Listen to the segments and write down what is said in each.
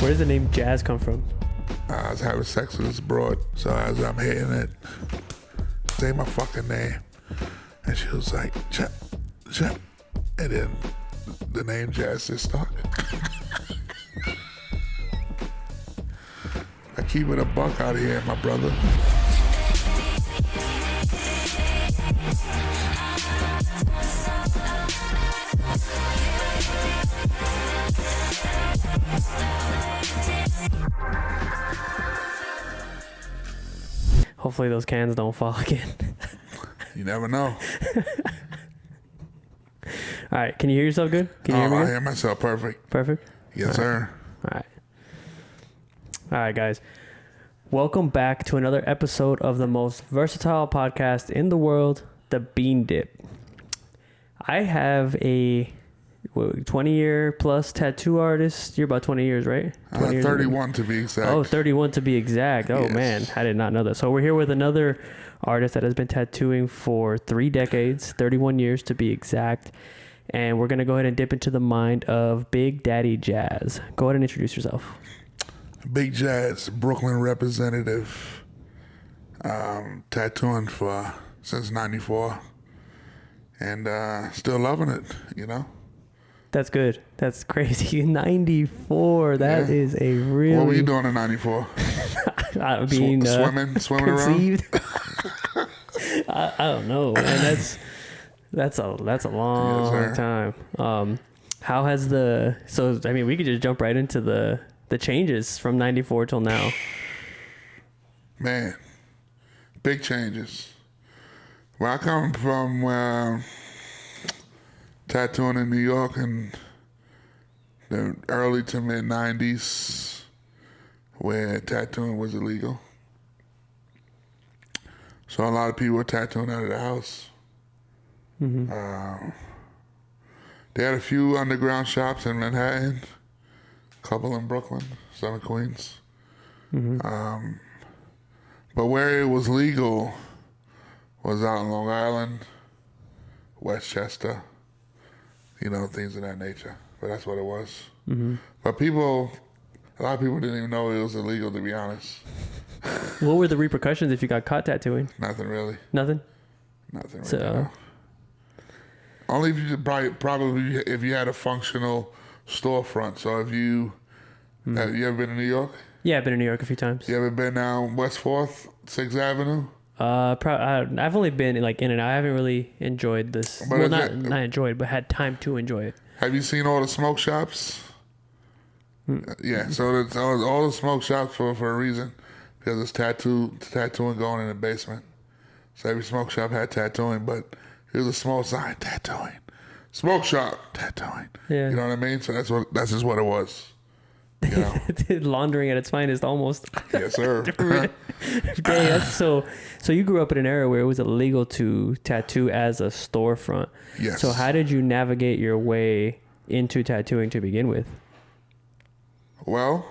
Where does the name Jazz come from? I was having sex with this broad, so as I'm hitting it, say my fucking name, and she was like, Chap, and then the name Jazz just stuck. I keep it a buck out of here, my brother. Hopefully those cans don't fall again. You never know. All right, can you hear yourself good? Can you hear me I good? hear myself perfect. Perfect? Yes, sir. All right, guys. Welcome back to another episode of the most versatile podcast in the world, The Bean Dip. I have a 20-year plus tattoo artist. You're about 20 years, right? 20 years 31 to be exact. Oh, 31 to be exact. Oh, Yes. man. I did not know that. So we're here with another artist that has been tattooing for 3 decades, 31 years to be exact. And we're going to go ahead and dip into the mind of Big Daddy Jazz. Go ahead and introduce yourself. Big Jazz, Brooklyn representative, tattooing since '94, and still loving it. You know. That's good. That's crazy. 94. That is a really. What were you doing in '94? Being swimming conceived. around. I don't know, man. That's a long Yes, time. How has we could just jump right into the changes from 94 till now. Man, big changes. Where I come from, tattooing in New York in the early to mid 90s, where tattooing was illegal. So a lot of people were tattooing out of the house. Mm-hmm. They had a few underground shops in Manhattan, a couple in Brooklyn, some in Queens. Mm-hmm. But where it was legal was out in Long Island, Westchester, things of that nature. But that's what it was. Mm-hmm. But a lot of people didn't even know it was illegal, to be honest. What were the repercussions if you got caught tattooing? Nothing really. Nothing? Nothing really. So, No. Only if you probably if you had a functional storefront. So if you have you ever been to New York? yeah, I've been in New York a few times. You ever been down West 4th, 6th Avenue? I've only been in and out. I haven't really enjoyed this. But Well, not enjoyed, but had time to enjoy it. Have you seen all the smoke shops? Yeah, so it's all the smoke shops for a reason. Because it's tattooing going in the basement. So every smoke shop had tattooing, but here's a small sign, tattooing. Smoke shop, tattooing. Yeah. You know what I mean? So that's just what it was. You know? Laundering at its finest, almost. Yes, sir. Okay, so you grew up in an era where it was illegal to tattoo as a storefront. Yes. So how did you navigate your way into tattooing to begin with? Well,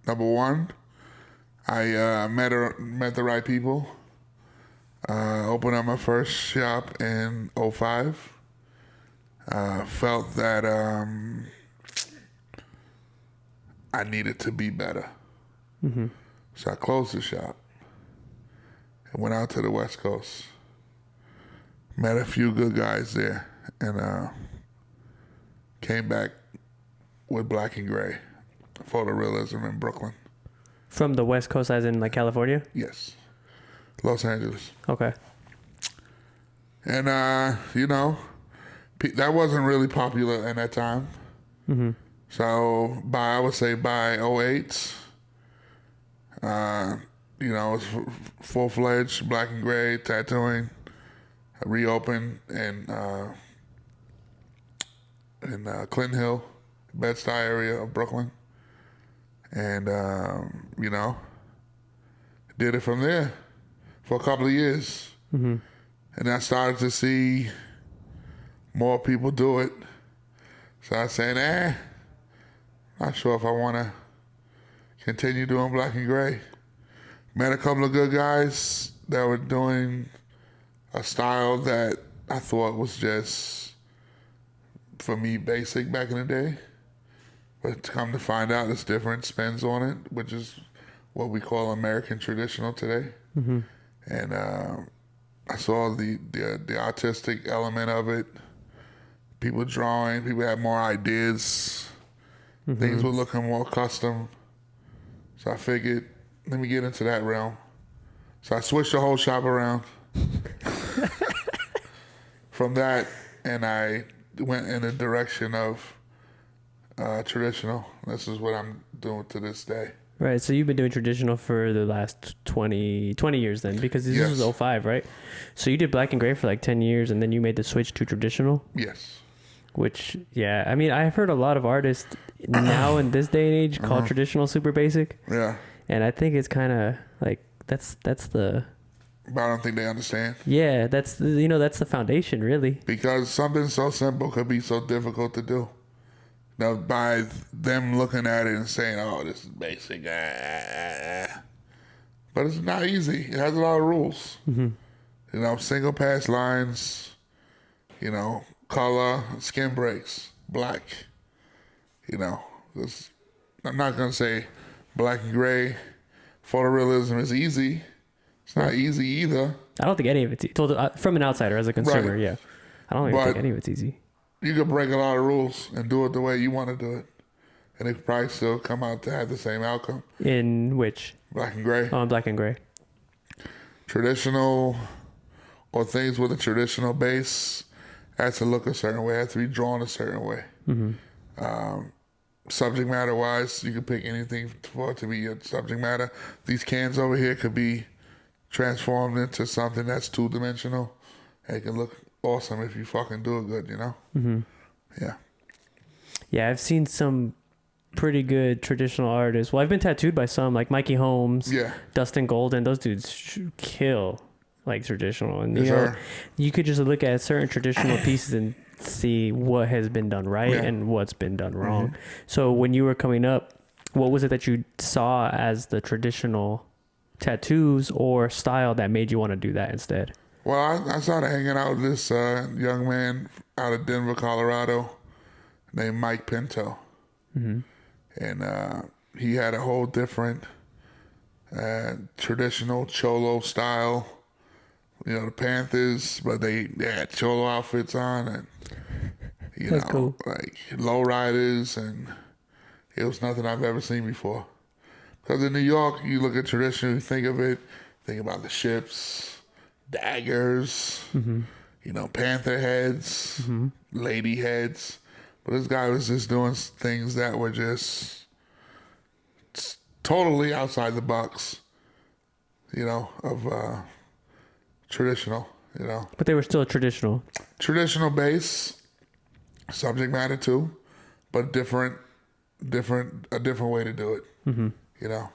number one, I met the right people. Opened up my first shop in 2005. Felt that I needed to be better. Mm-hmm. So I closed the shop and went out to the West Coast. Met a few good guys there and came back with Black and Gray, photorealism in Brooklyn. From the West Coast, as in like California? Yes. Los Angeles. Okay. And, that wasn't really popular in that time. Mm-hmm. So I would say by 2008, it was full-fledged Black and Gray tattooing, reopened in Clinton Hill, Bed-Stuy area of Brooklyn. And, did it from there for a couple of years. Mm-hmm. And I started to see more people do it. So I was saying, not sure if I want to continue doing Black and Gray. Met a couple of good guys that were doing a style that I thought was just, for me, basic back in the day. But to come to find out, it's different spins on it, which is what we call American traditional today. Mm-hmm. And I saw the artistic element of it. People drawing, people had more ideas. Mm-hmm. Things were looking more custom. So I figured, let me get into that realm. So I switched the whole shop around from that, and I went in the direction of traditional. This is what I'm doing to this day. Right, so you've been doing traditional for the last 20 years then, because this was 05, right? So you did black and gray for like 10 years, and then you made the switch to traditional? Yes. Which, yeah, I mean, I've heard a lot of artists now in this day and age call traditional super basic. Yeah. And I think it's kind of like, that's the... But I don't think they understand. Yeah, that's the foundation, really. Because something so simple could be so difficult to do. Now, by them looking at it and saying, oh, this is basic. But it's not easy. It has a lot of rules. Mm-hmm. You know, single pass lines, you know, color, skin breaks, black. You know, I'm not going to say black and gray. Photorealism is easy. It's not easy either. I don't think any of it's from an outsider as a consumer, Right. yeah. I don't even think any of it's easy. You could break a lot of rules and do it the way you want to do it. And it could probably still come out to have the same outcome. In which? Black and gray. Oh, in black and gray. Traditional or things with a traditional base has to look a certain way, has to be drawn a certain way. Mm-hmm. Subject matter wise, you could pick anything for it to be a subject matter. These cans over here could be transformed into something that's two-dimensional. And it can look awesome if you fucking do it good, you know? Mm-hmm. Yeah. Yeah, I've seen some pretty good traditional artists. Well, I've been tattooed by some, like Mikey Holmes, Dustin Golden. Those dudes kill like traditional. And you could just look at certain traditional pieces and see what has been done right and what's been done wrong. Mm-hmm. So when you were coming up, what was it that you saw as the traditional tattoos or style that made you want to do that instead? Well, I started hanging out with this young man out of Denver, Colorado, named Mike Pinto. Mm-hmm. And he had a whole different traditional cholo style. You know, the Panthers, but they had cholo outfits on, and you That's know, cool. like lowriders, and it was nothing I've ever seen before. Because in New York, you look at traditional, you think about the ships, daggers, you know, panther heads, lady heads. But this guy was just doing things that were just totally outside the box, you know, of traditional, you know. But they were still traditional. Traditional base, subject matter too, but a different way to do it, you know.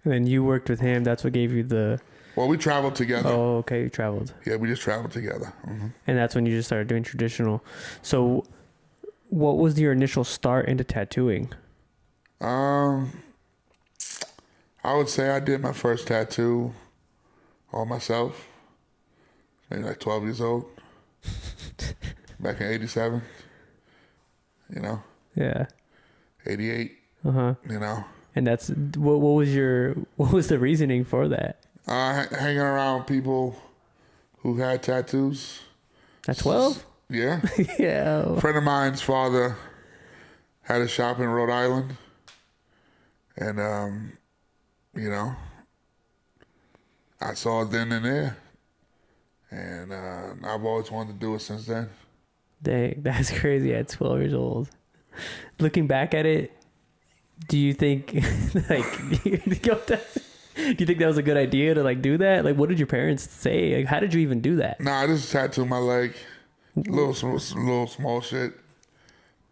And then you worked with him. That's what gave you the... Well, we traveled together. Oh, okay. You traveled. Yeah, we just traveled together. Mm-hmm. And that's when you just started doing traditional. So what was your initial start into tattooing? I would say I did my first tattoo on myself, maybe like 12 years old, back in 87, you know? Yeah. 88, Uh-huh. you know? And that's, what was the reasoning for that? Hanging around people who had tattoos. At 12? Yeah. Yeah. A friend of mine's father had a shop in Rhode Island. And, you know, I saw it then and there. And I've always wanted to do it since then. Dang, that's crazy at 12 years old. Looking back at it, do you think, like, do you think that was a good idea to, like, do that? Like, what did your parents say? Like, how did you even do that? Nah, I just tattooed my leg. Little small shit.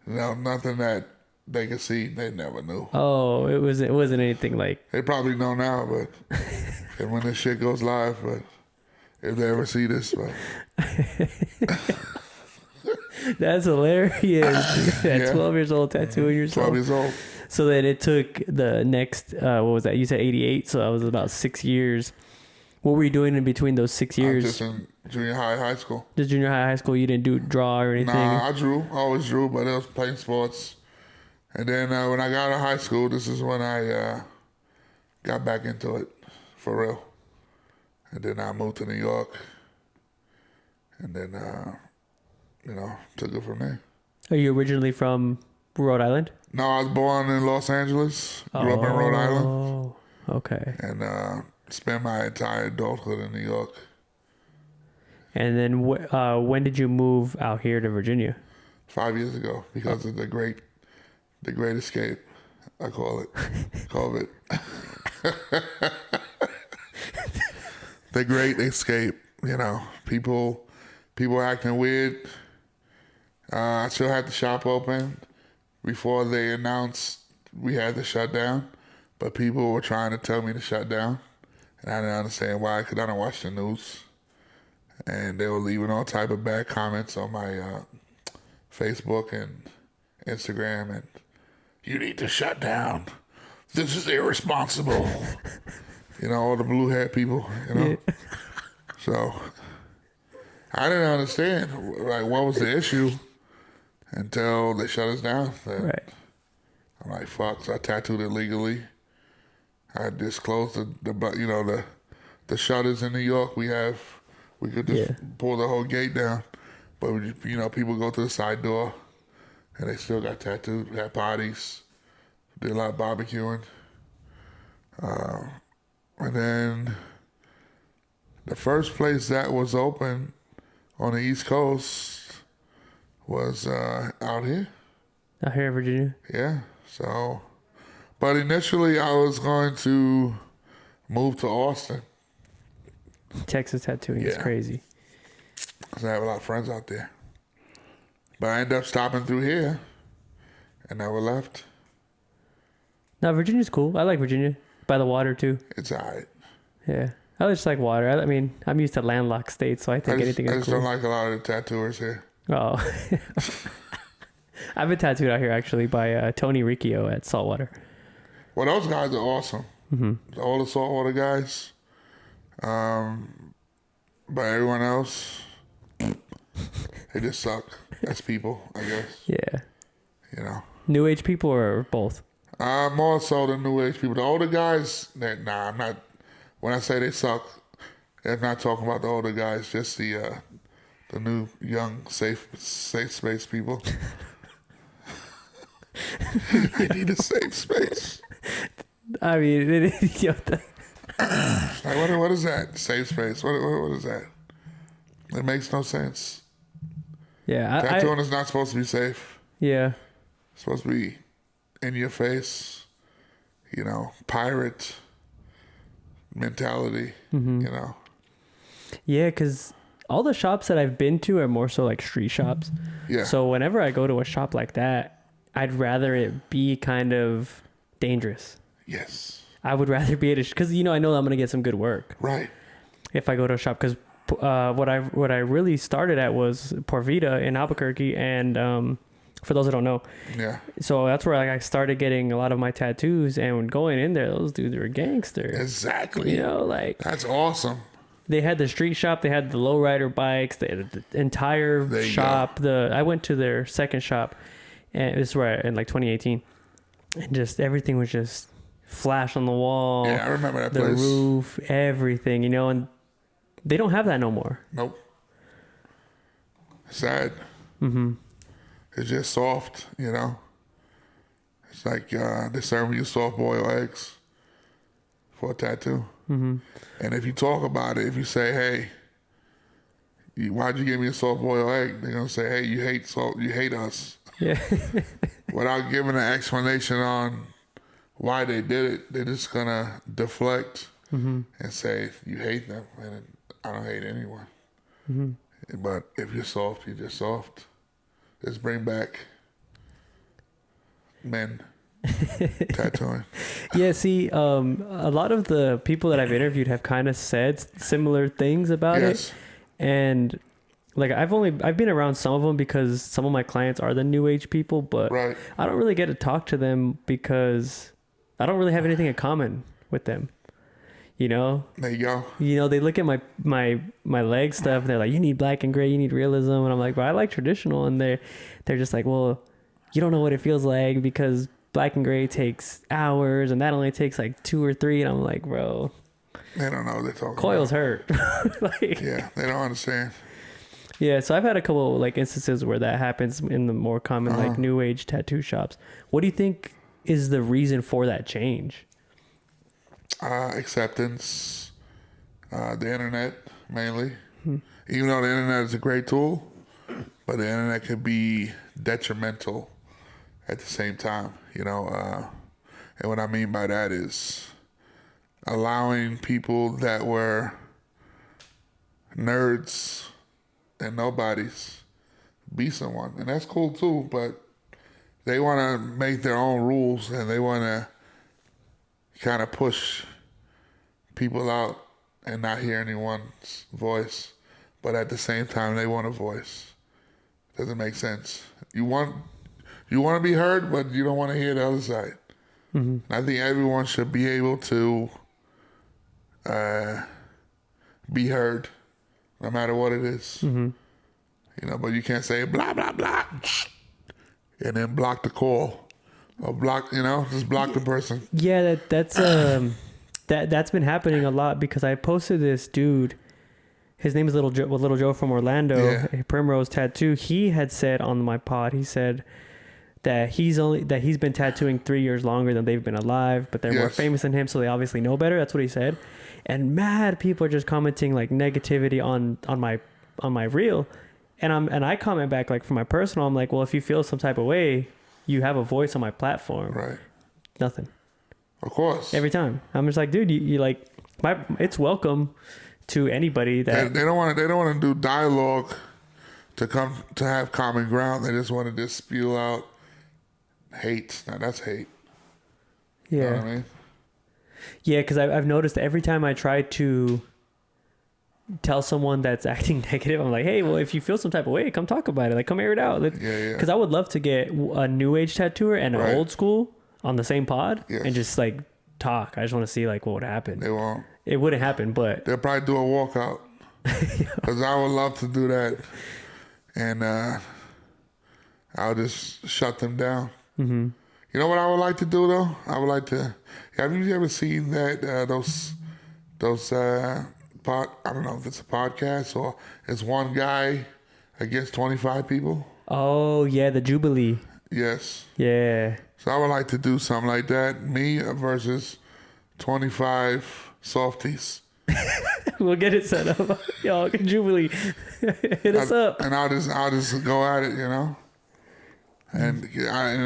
You know, nothing that they could see. They never knew. Oh, it wasn't anything like... They probably know now, but and when this shit goes live, but if they ever see this, but... That's hilarious. At 12 years old, tattooing yourself. 12 years old. So then it took the next, what was that? You said 88, so that was about 6 years. What were you doing in between those 6 years? Just in junior high school. Just junior high school, you didn't draw or anything? Nah, I drew. I always drew, but it was playing sports, And then when I got out of high school, this is when I got back into it for real. And then I moved to New York. And then, took it from there. Are you originally from Rhode Island? No, I was born in Los Angeles. Grew up in Rhode Island. Oh, okay. And spent my entire adulthood in New York. And then when did you move out here to Virginia? 5 years ago, because of the great escape, I call it. COVID. The great escape, people acting weird. I still had the shop open before they announced we had to shut down, but people were trying to tell me to shut down, and I didn't understand why, because I don't watch the news. And they were leaving all type of bad comments on my Facebook and Instagram, and you need to shut down. This is irresponsible. All the blue hat people, Yeah. So I didn't understand what was the issue until they shut us down. Right. I'm like, fuck. So I tattooed it legally. I disclosed the shutters in New York. We could just pull the whole gate down, but people go to the side door, and they still got tattooed, had parties, did a lot of barbecuing, and then the first place that was open on the East Coast was out here. Out here in Virginia? Yeah. So, but initially I was going to move to Austin. Texas tattooing is crazy. Because I have a lot of friends out there. But I ended up stopping through here and never left. No, Virginia's cool. I like Virginia. By the water, too. It's all right. Yeah. I just like water. I mean, I'm used to landlocked states, so I think anything is cool. I just don't like a lot of the tattooers here. Oh. I've been tattooed out here, actually, by Tony Riccio at Saltwater. Well, those guys are awesome. Mm-hmm. All the Saltwater guys. But everyone else, they just suck as people, I guess. Yeah. New age people or both? More so than new age people. The older guys, I'm not. When I say they suck, I'm not talking about the older guys. Just the new, young, safe space people. They need a safe space. I mean, what is that? Safe space. What is that? It makes no sense. Yeah, tattooing is not supposed to be safe. Yeah, it's supposed to be in your face. Pirate mentality. Mm-hmm. Yeah, because all the shops that I've been to are more so like street shops. Yeah. So whenever I go to a shop like that, I'd rather it be kind of dangerous. Yes. I would rather be at a because I know I'm gonna get some good work. Right. If I go to a shop, because what I really started at was Porvita in Albuquerque, and for those that don't know, so that's where I started getting a lot of my tattoos. And going in there, those dudes were gangsters. Exactly. That's awesome. They had the street shop, they had the lowrider bikes, they had the entire shop. I went to their second shop, and this is where in like 2018, and just everything was just flash on the wall. Yeah, I remember that place. The roof, everything, and they don't have that no more. Nope. Sad. Mm-hmm. It's just soft, It's like they serve you soft boiled eggs for a tattoo. Mm-hmm. And if you talk about it, if you say, hey, why'd you give me a soft boiled egg? They're going to say, hey, you hate us. Yeah. Without giving an explanation on why they did it, they're just going to deflect and say, you hate them. And I don't hate anyone. Mm-hmm. But if you're soft, you're just soft. Let's bring back men tattooing. Yeah, see, a lot of the people that I've interviewed have kind of said similar things about it. And like I've been around some of them because some of my clients are the new age people, but I don't really get to talk to them because I don't really have anything in common with them. There you go. They look at my leg stuff and they're like, you need black and gray, you need realism, and I'm like, but I like traditional, and they're just like, well, you don't know what it feels like because black and gray takes hours and that only takes like 2 or 3. And I'm like, bro, They don't know what they're talking coils about. hurt. Like, Yeah, they don't understand. yeah, so I've had a couple like instances where that happens in the more common like new age tattoo shops. What do you think is the reason for that change? Acceptance, the internet mainly. Even though the internet is a great tool, but the internet could be detrimental at the same time, you know. And what I mean by that is allowing people that were nerds and nobodies be someone. And that's cool too, but they want to make their own rules and they want to kind of push people out and not hear anyone's voice. But at the same time, they want a voice. Doesn't make sense. You want to be heard, but you don't want to hear the other side. Mm-hmm. I think everyone should be able to be heard, no matter what it is. Mm-hmm. You know, but you can't say blah blah blah and then block the call or block. You know, just block the person. Yeah, that's that's been happening a lot because I posted this dude. His name is Little Joe from Orlando, a Primrose Tattoo. He had said on my pod, he said that he's been tattooing 3 years longer than they've been alive, but they're more famous than him, so they obviously know better. That's what he said. And mad people are just commenting like negativity on my reel, and I comment back like for my personal. I'm like, well, if you feel some type of way, you have a voice on my platform. Right. Nothing. Of course. Every time I'm just like, dude, you like it's welcome to anybody that they don't want to do dialogue to have common ground. They just want to just spew out hate. Now that's hate. Yeah. You know what I mean? Yeah, because I've noticed that every time I try to tell someone that's acting negative, I'm like, hey, well, if you feel some type of way, come talk about it. Like, come air it out. Because I would love to get a new age tattooer and an old school on the same pod and just like talk. I just want to see like what would happen. They won't. It wouldn't happen, but they'll probably do a walkout. Because I would love to do that, and I'll just shut them down. Mm-hmm. You know what I would like to do though? I would like to. Have you ever seen that those I don't know if it's a podcast or it's one guy against 25 people? Oh yeah, the Jubilee. Yes. Yeah. So I would like to do something like that. Me versus 25 softies. We'll get it set up. Y'all can Jubilee. Hit us up. And I'll just go at it, you know. And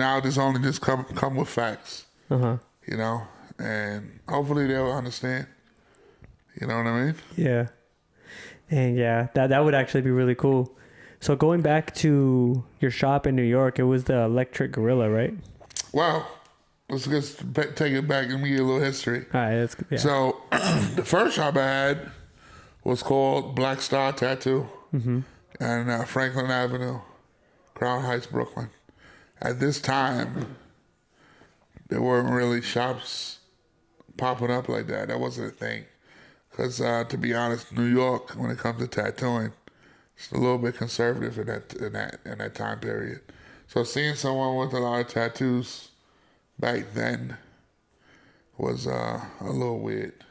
I'll just only just come with facts. You know, and hopefully they'll understand. You know what I mean? Yeah. And yeah, that would actually be really cool. So going back to your shop in New York, it was the Electric Gorilla, right? Wow. Let's just take it back and give you a little history. All right. So the first shop I had was called Black Star Tattoo and Franklin Avenue, Crown Heights, Brooklyn. At this time, there weren't really shops popping up like that. That wasn't a thing. Because to be honest, New York, when it comes to tattooing, it's a little bit conservative in that time period. So seeing someone with a lot of tattoos back then was a little weird.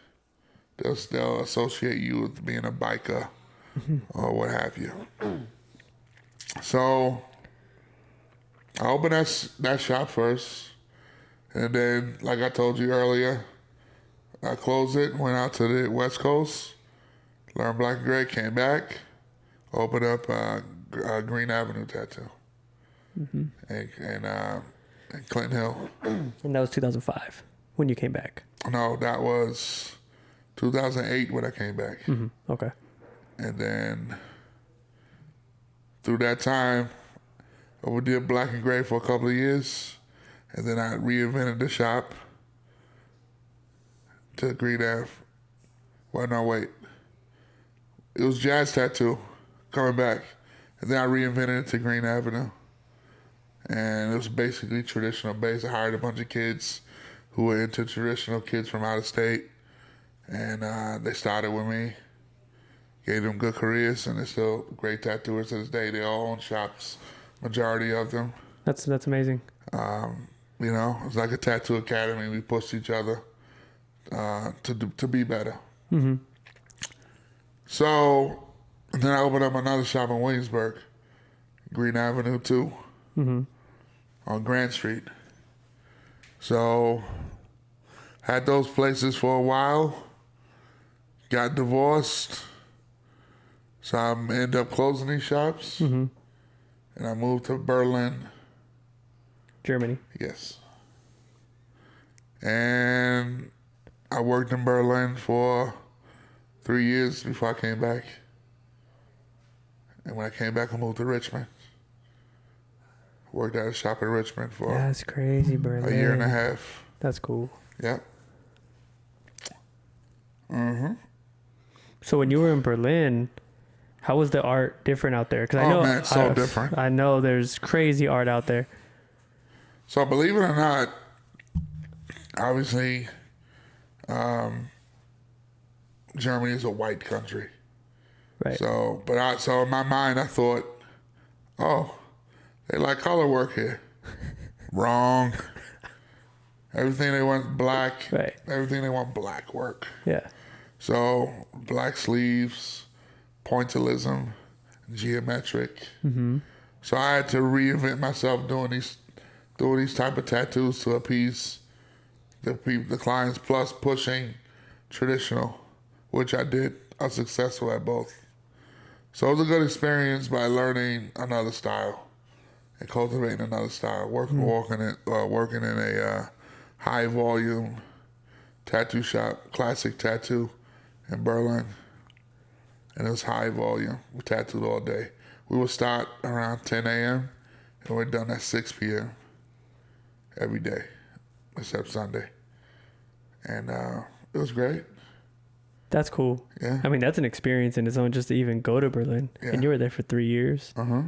They'll associate you with being a biker or what have you. So I opened that shop first, and then, like I told you earlier, I closed it, went out to the West Coast, learned Black and Gray, came back, opened up Green Avenue Tattoo, and Clinton Hill. And that was 2005 when you came back. No, that was 2008 when I came back. Okay. And then through that time, I did Black and Gray for a couple of years, and then I reinvented the shop to Green Ave. Well, no, wait. It was Jazz Tattoo coming back, and then I reinvented it to Green Avenue. And it was basically traditional based. I hired a bunch of kids who were into traditional, kids from out of state, and they started with me. Gave them good careers, and they're still great tattooers to this day. They all own shops, majority of them. That's amazing. You know, it's like a tattoo academy. We pushed each other to be better. Mm-hmm. So then I opened up another shop in Williamsburg, Green Avenue 2, on Grand Street. So had those places for a while, got divorced, so I ended up closing these shops, and I moved to Berlin. Germany. Yes. And I worked in Berlin for 3 years before I came back. And when I came back, I moved to Richmond. Worked at a shop in Richmond for That's crazy, Berlin. a year and a half. That's cool. Yep. So when you were in Berlin, how was the art different out there? Because I know, man, it's so different. I know there's crazy art out there. So believe it or not, obviously, Germany is a white country. Right. So in my mind, I thought, oh, they like color work here. Wrong. Everything they want black. Right. Everything they want black work. Yeah. So black sleeves, pointillism, geometric. So I had to reinvent myself doing these type of tattoos to appease the clients, plus pushing traditional, which I did. I was successful at both. So it was a good experience by learning another style and cultivating another style. Working in a high volume tattoo shop, classic tattoo in Berlin, and it was high volume. We tattooed all day. We would start around 10 a.m. and we're done at 6 p.m. every day, except Sunday. And it was great. That's cool. Yeah. I mean, that's an experience in its own just to even go to Berlin. Yeah. And you were there for 3 years. Uh-huh.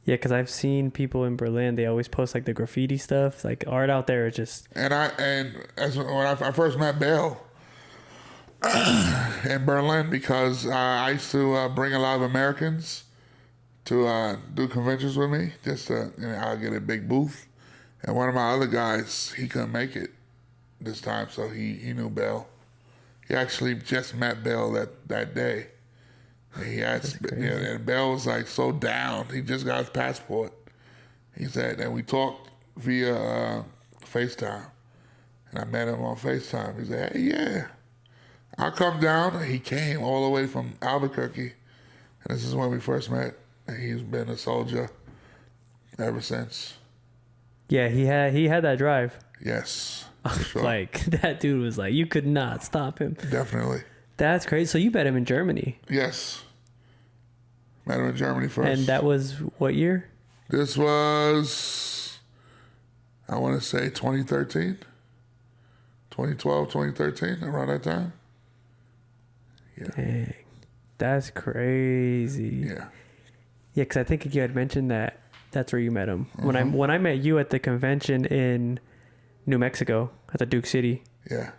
Yeah, because I've seen people in Berlin, they always post like the graffiti stuff. Like art out there is just... When I first met BAEL in Berlin, because I used to bring a lot of Americans to do conventions with me. Just I'll get a big booth. And one of my other guys, he couldn't make it this time, so he knew BAEL. He actually just met BAEL that day. And he asked, and BAEL was like so down. He just got his passport. He said, and we talked via FaceTime. And I met him on FaceTime. He said, hey, yeah, I'll come down. And he came all the way from Albuquerque. And this is when we first met. And he's been a soldier ever since. Yeah, he had that drive. Yes. Sure. Like, that dude was like, you could not stop him. Definitely. That's crazy. So you met him in Germany. Yes. Met him in Germany first. And that was what year? This was, I want to say 2013. 2012, 2013, around that time. Yeah. Dang. That's crazy. Yeah. Yeah, because I think you had mentioned that that's where you met him. When I met you at the convention in New Mexico at the Duke City. Yeah.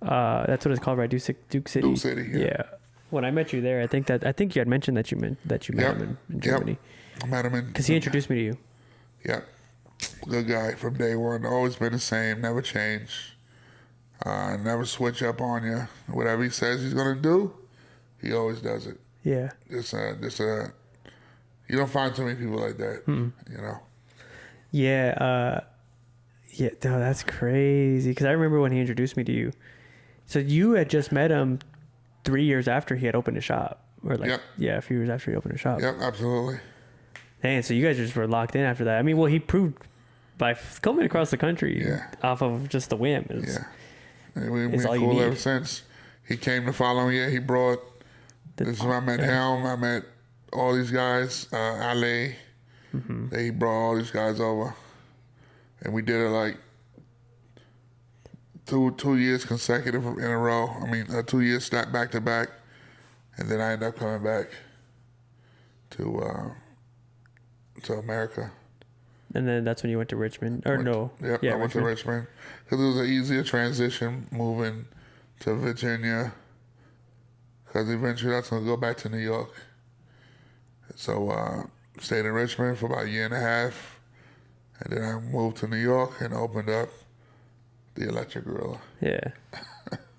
That's what it's called, right? Duke City. Duke City. Yeah. When I met you there, I think you had mentioned that you met him in Germany. I met him in. Because he introduced me to you. Yep. Good guy from day one. Always been the same. Never change. Never switch up on you. Whatever he says he's gonna do, he always does it. Yeah. You don't find too many people like that. You know. Yeah. Yeah. No, that's crazy. Because I remember when he introduced me to you. So you had just met him 3 years after he had opened a shop, or like a few years after he opened a shop. Yep, absolutely. Dang, so you guys just were locked in after that. I mean, well, he proved by coming across the country off of just the whim. We've been cool ever since. He came the following year. He brought. This is when I met Helm. I met all these guys. Ale. He brought all these guys over, and we did it like two years consecutive in a row. I mean, 2 years stacked back to back, and then I ended up coming back to America. And then that's when you went to Richmond, or no? Yep, I went to Richmond because it was an easier transition moving to Virginia. Because eventually that's gonna go back to New York. So stayed in Richmond for about a year and a half. And then I moved to New York and opened up the Electric Gorilla. Yeah.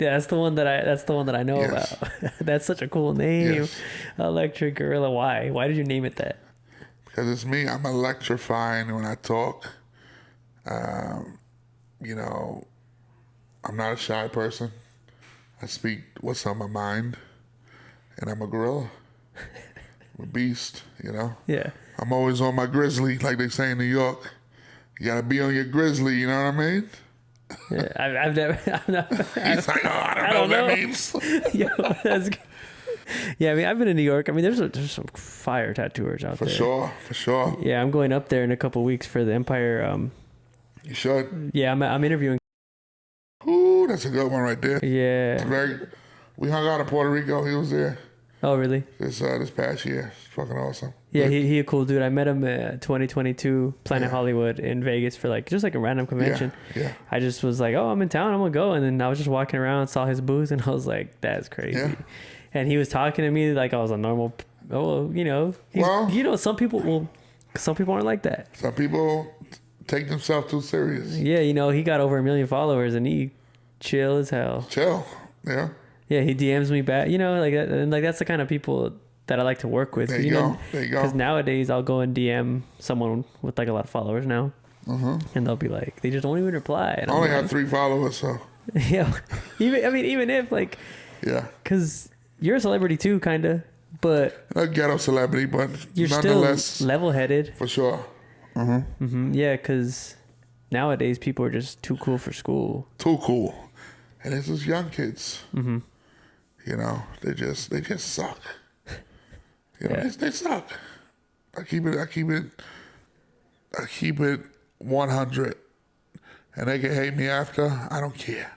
Yeah, that's the one that I know Yes. about. That's such a cool name. Yes. Electric Gorilla. Why? Why did you name it that? Because it's me. I'm electrifying when I talk. You know, I'm not a shy person. I speak what's on my mind. And I'm a gorilla. I'm a beast, you know? Yeah. I'm always on my grizzly, like they say in New York. You gotta be on your grizzly, you know what I mean? Yeah. I've never. He's like, oh, I don't know what that means. Yo, that's good. Yeah, I mean, I've been in New York. I mean, there's some fire tattooers out there. For sure. Yeah, I'm going up there in a couple weeks for the Empire. You should. Yeah, I'm interviewing. Ooh, that's a good one right there. Yeah. We hung out in Puerto Rico. He was there Oh, really? this past year. It's fucking awesome. Yeah, he a cool dude. I met him at 2022 Planet Hollywood in Vegas for just a random convention. Yeah. I just was like, oh, I'm in town, I'm gonna go. And then I was just walking around, saw his booth, and I was like, that's crazy. Yeah. And he was talking to me like I was a normal. Oh, you know, some people aren't like that. Some people take themselves too serious. Yeah, he got over 1 million followers and he chill as hell. Chill. Yeah. Yeah, he DMs me back. Like that, and that's the kind of people that I like to work with. There you go. Because nowadays I'll go and DM someone with a lot of followers now, and they'll be like, they just don't even reply. And I only have 3 followers, so. Yeah, even if Yeah. because you're a celebrity too, kind of, but A ghetto celebrity, but you're nonetheless. still level-headed. For sure. Yeah, because nowadays people are just too cool for school. Too cool. And it's just young kids. You know, they just suck. You know, Yeah. they suck. I keep it 100. And they can hate me after. I don't care.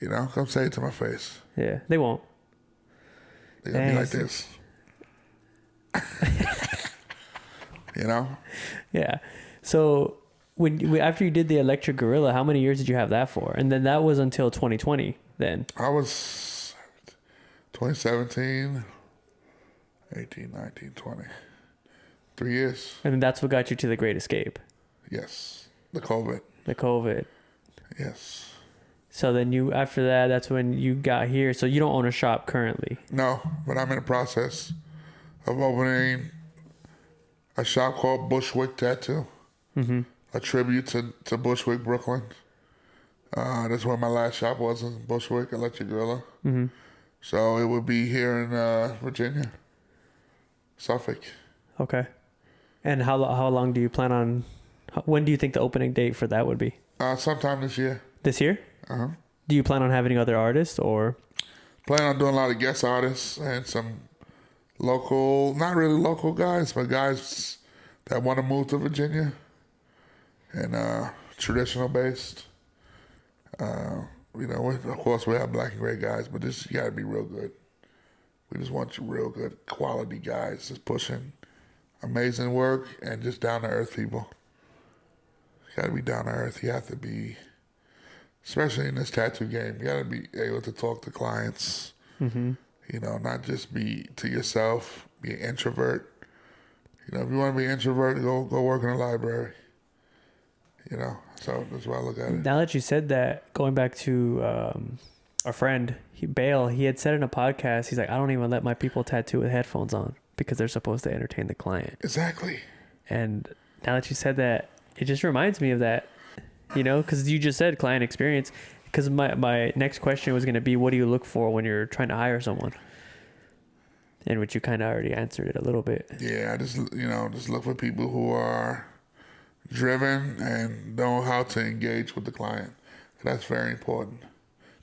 You know, come say it to my face. Yeah, they won't. They're gonna be like this. You know? Yeah. So after you did the Electric Gorilla, how many years did you have that for? And then that was until 2020 then. I was 2017, 18, 19, 20. 3 years. And then that's what got you to the Great Escape. Yes. The COVID. The COVID. Yes. So then after that, that's when you got here. So you don't own a shop currently. No, but I'm in the process of opening a shop called Bushwick Tattoo. A tribute to Bushwick, Brooklyn. That's where my last shop was, in Bushwick, Electric Gorilla. So it would be here in Virginia, Suffolk. Okay. And how long do you plan on? When do you think the opening date for that would be? Sometime this year. This year? Do you plan on having other artists or? Plan on doing a lot of guest artists and some local, not really local guys, but guys that want to move to Virginia and traditional based. You know, of course we have black and gray guys, but this you gotta be real good. We just want you real good quality guys just pushing amazing work and just down to earth people. You gotta be down to earth. You have to be, especially in this tattoo game, you gotta be able to talk to clients. You know, not just be to yourself, be an introvert. You know, if you want to be an introvert, go work in a library. You know, so that's why I look at it. Now that you said that, going back to our friend, BAEL, he had said in a podcast, he's like, I don't even let my people tattoo with headphones on because they're supposed to entertain the client. Exactly. And now that you said that, it just reminds me of that, because you just said client experience. Because my next question was going to be, what do you look for when you're trying to hire someone? In which you kind of already answered it a little bit. Yeah, I just look for people who are driven and know how to engage with the client. That's very important.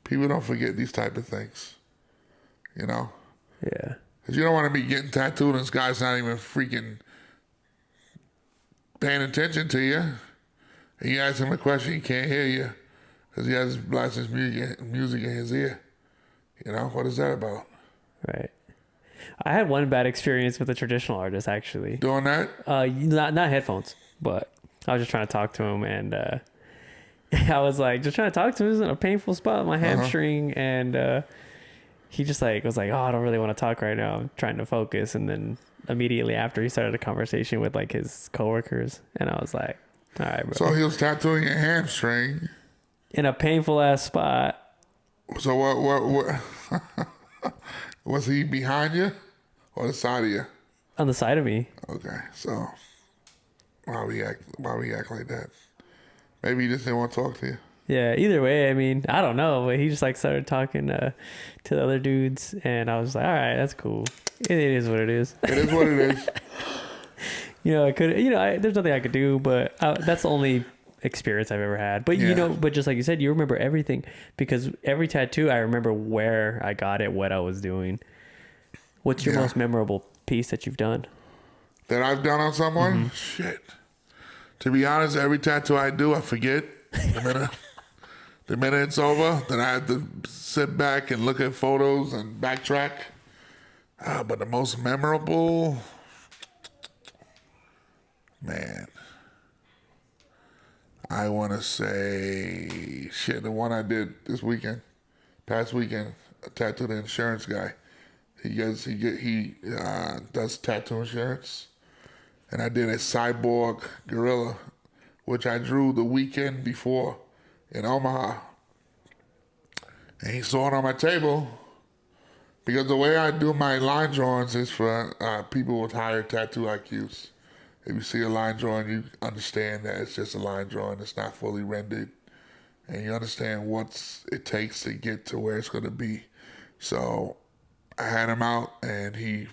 People don't forget these type of things, Yeah. Because you don't want to be getting tattooed and this guy's not even freaking paying attention to you. And you ask him a question, he can't hear you because he has blasting music in his ear. What is that about? Right. I had one bad experience with a traditional artist, actually. Doing that? Not headphones, but I was just trying to talk to him, and I was like, just trying to talk to him. It was in a painful spot, my hamstring, and he just like was like, oh, I don't really want to talk right now. I'm trying to focus. And then immediately after, he started a conversation with like his coworkers, and I was like, all right, bro. So he was tattooing your hamstring In a painful ass spot. So what was he behind you or the side of you? On the side of me. Okay, so why we act like that? Maybe he just didn't want to talk to you. Yeah, either way, I mean, I don't know, but he just like started talking to the other dudes, and I was like, all right, that's cool. It is what it is. It is what it is. There's nothing I could do, but that's the only experience I've ever had. But but just like you said, you remember everything, because every tattoo, I remember where I got it, what I was doing. What's your most memorable piece that you've done? That I've done on someone? Mm-hmm. Shit. To be honest, every tattoo I do, I forget. The minute it's over, then I have to sit back and look at photos and backtrack. But the most memorable, man, I want to say, the one I did this weekend, past weekend, I tattooed the insurance guy. He does tattoo insurance, and I did a cyborg gorilla, which I drew the weekend before in Omaha. And he saw it on my table, because the way I do my line drawings is for people with higher tattoo IQs. If you see a line drawing, you understand that it's just a line drawing. It's not fully rendered. And you understand what it takes to get to where it's going to be. So I had him out, and he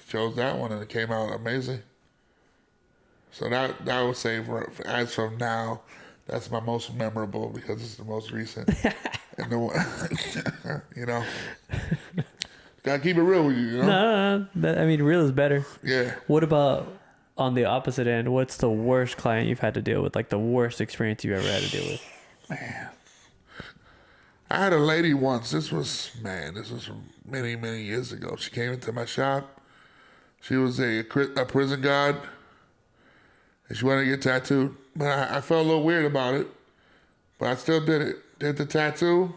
chose that one, and it came out amazing. So that would say, as from now, that's my most memorable, because it's the most recent. And the one, gotta keep it real with you, No. I mean, real is better. Yeah. What about on the opposite end? What's the worst client you've had to deal with? Like the worst experience you ever had to deal with? Man, I had a lady once. This was from many, many years ago. She came into my shop. She was a prison guard, and she wanted to get tattooed. But I felt a little weird about it, but I still did it. Did the tattoo,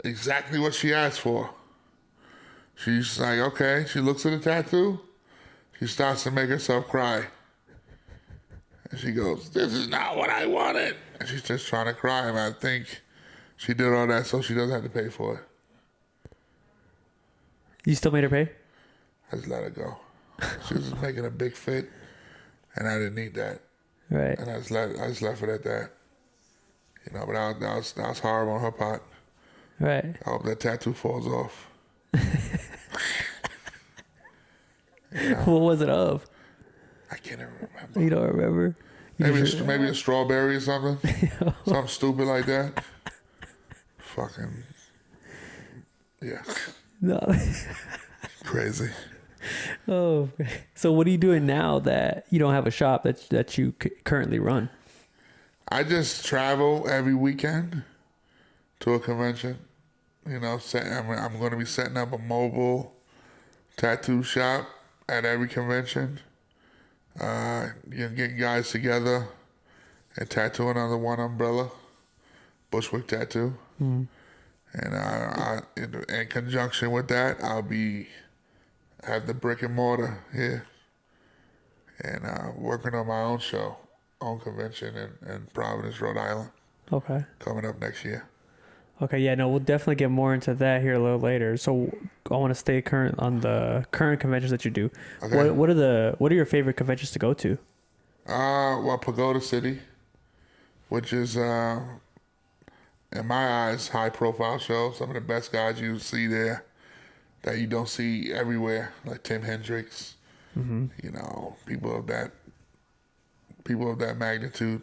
exactly what she asked for. She's like, okay. She looks at the tattoo. She starts to make herself cry. And she goes, this is not what I wanted. And she's just trying to cry. And I think she did all that so she doesn't have to pay for it. You still made her pay? I just let her go. She was just making a big fit, and I didn't need that. Right. And I just left it at that. But that was horrible on her part. Right. I hope that tattoo falls off. What was it of? I can't even remember. You don't remember? Maybe a strawberry or something. Something stupid like that. Fucking yeah. No. Crazy. Oh, so what are you doing now that you don't have a shop that you currently run? I just travel every weekend to a convention. I'm going to be setting up a mobile tattoo shop at every convention. Getting guys together and tattooing under one umbrella, Bushwick Tattoo. Mm. And in conjunction with that, I'll have the brick and mortar here, and working on my own convention in Providence, Rhode Island. Okay. Coming up next year. Okay, yeah, no, we'll definitely get more into that here a little later. So I want to stay current on the current conventions that you do. Okay. What are your favorite conventions to go to? Pagoda City, which is in my eyes high profile show. Some of the best guys you see there that you don't see everywhere, like Tim Hendricks. Mm-hmm. People of that magnitude.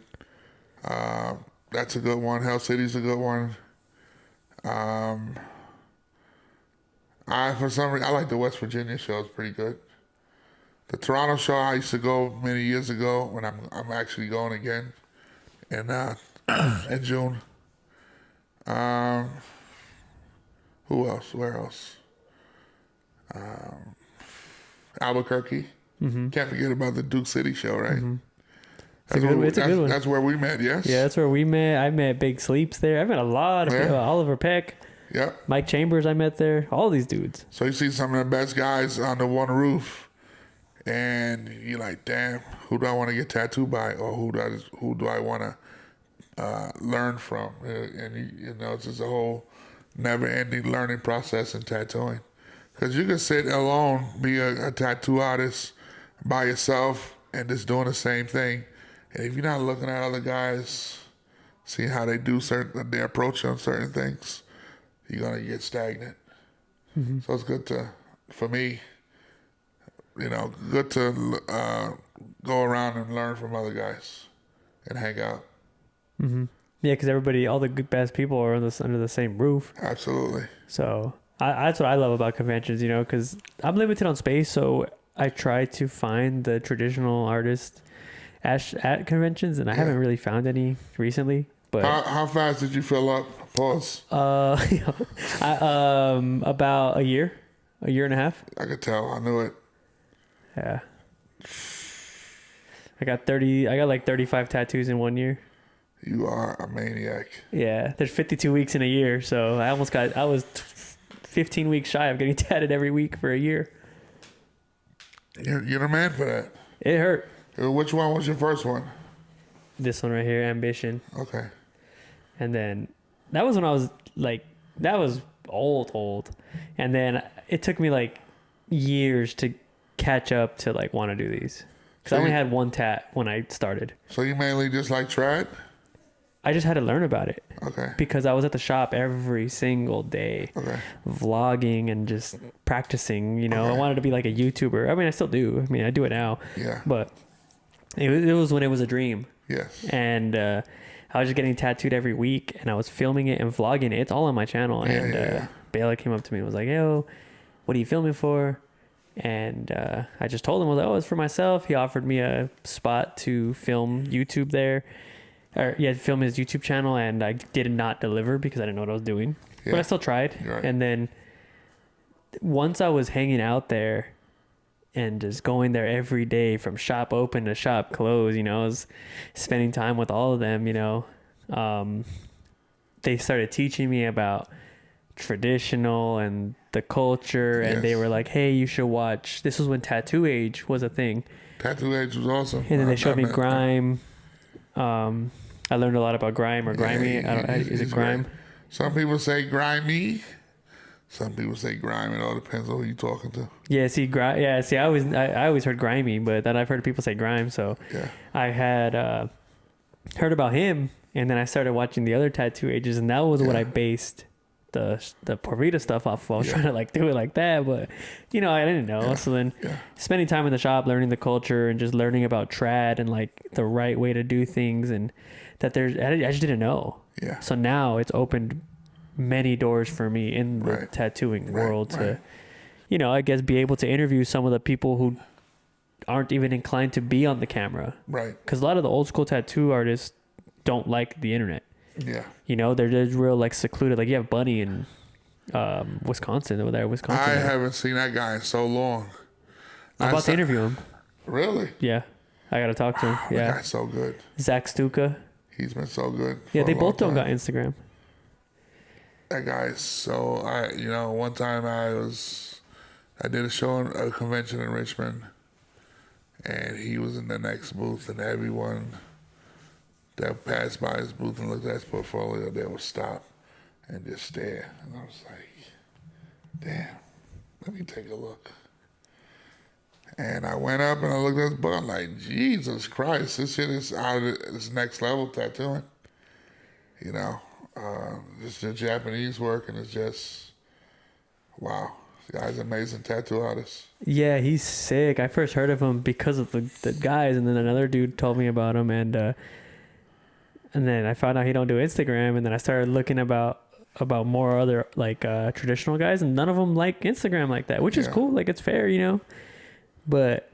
That's a good one. Hell City's a good one. For some reason, I like the West Virginia show. It's pretty good. The Toronto show, I used to go many years ago, when I'm actually going again in June. Who else? Where else? Albuquerque. Mm-hmm. Can't forget about the Duke City show, right? Mm-hmm. It's a good one. That's where we met, yes? Yeah, that's where we met. I met Big Sleeps there. I met a lot of people. Oliver Peck. Yep. Mike Chambers, I met there. All these dudes. So you see some of the best guys under one roof, and you're like, damn, who do I want to get tattooed by, or who do I want to learn from? And you know, it's just a whole never-ending learning process in tattooing. Because you can sit alone, be a tattoo artist by yourself, and just doing the same thing. And if you're not looking at other guys, seeing how they do their approach on certain things, you're gonna get stagnant. Mm-hmm. So it's good for me, you know, good to go around and learn from other guys and hang out. Mm-hmm. Yeah, because all the good, best people are under the same roof. Absolutely. So that's what I love about conventions, you know, because I'm limited on space, so I try to find the traditional artists at conventions, and I haven't really found any recently. But how fast did you fill up? Pause. About a year and a half. I could tell. I knew it. Yeah. I got like 35 tattoos in 1 year. You are a maniac. Yeah, there's 52 weeks in a year, so I was 15 weeks shy of getting tatted every week for a year. You're the man for that. It hurt. Which one was your first one? This one right here, Ambition. Okay. And then that was when I was like, that was old. And then it took me like years to catch up to like want to do these. Because I only had one tat when I started. So you mainly just like trad? I just had to learn about it. Okay. Because I was at the shop every single day. Okay. Vlogging and just practicing, you know. Okay. I wanted to be like a YouTuber. I mean, I still do. I mean, I do it now. Yeah. But it was when it was a dream. Yes. And I was just getting tattooed every week, and I was filming it and vlogging it. It's all on my channel. And BAEL came up to me and was like, yo, what are you filming for? And I just told him, I was like, oh, it's for myself. He offered me a spot to film YouTube there. Film his YouTube channel, and I did not deliver because I didn't know what I was doing. Yeah. But I still tried. Right. And then once I was hanging out there and just going there every day from shop open to shop close, you know, I was spending time with all of them, you know. They started teaching me about traditional and the culture, and they were like, hey, you should watch. This was when Tattoo Age was a thing. Tattoo Age was awesome. And then they showed me grime. I learned a lot about grime or grimy. Is it grime? Great. Some people say grimy. Some people say grime. It all depends on who you're talking to. Yeah, see, I always heard grimy, but then I've heard people say grime. So I had heard about him, and then I started watching the other Tattoo Ages, and that was what I based the Porvita stuff off of. I was trying to like do it like that, but you know, I didn't know. Yeah. So then spending time in the shop, learning the culture and just learning about trad and like the right way to do things, and that I just didn't know. Yeah. So now it's opened many doors for me in the tattooing world to, you know, I guess be able to interview some of the people who aren't even inclined to be on the camera. Right. Because a lot of the old school tattoo artists don't like the internet. Yeah. You know, they're just real like secluded. Like you have Bunny in Wisconsin over there. I haven't seen that guy in so long. I'm about to interview him. Really? Yeah. I got to talk to him. Yeah. That guy's so good. Zach Stuka. He's been so good. Yeah, they both don't got Instagram. That guy is so, one time I did a convention in Richmond, and he was in the next booth, and everyone that passed by his booth and looked at his portfolio, they would stop and just stare. And I was like, damn, let me take a look. And I went up and I looked at his book. I'm like, Jesus Christ, this shit is out of this next level tattooing. You know, it's the Japanese work, and it's just, wow. The guy's an amazing tattoo artist. Yeah, he's sick. I first heard of him because of the guys, and then another dude told me about him, and then I found out he don't do Instagram, and then I started looking about more other like traditional guys, and none of them like Instagram like that, which is cool. Like it's fair, you know. But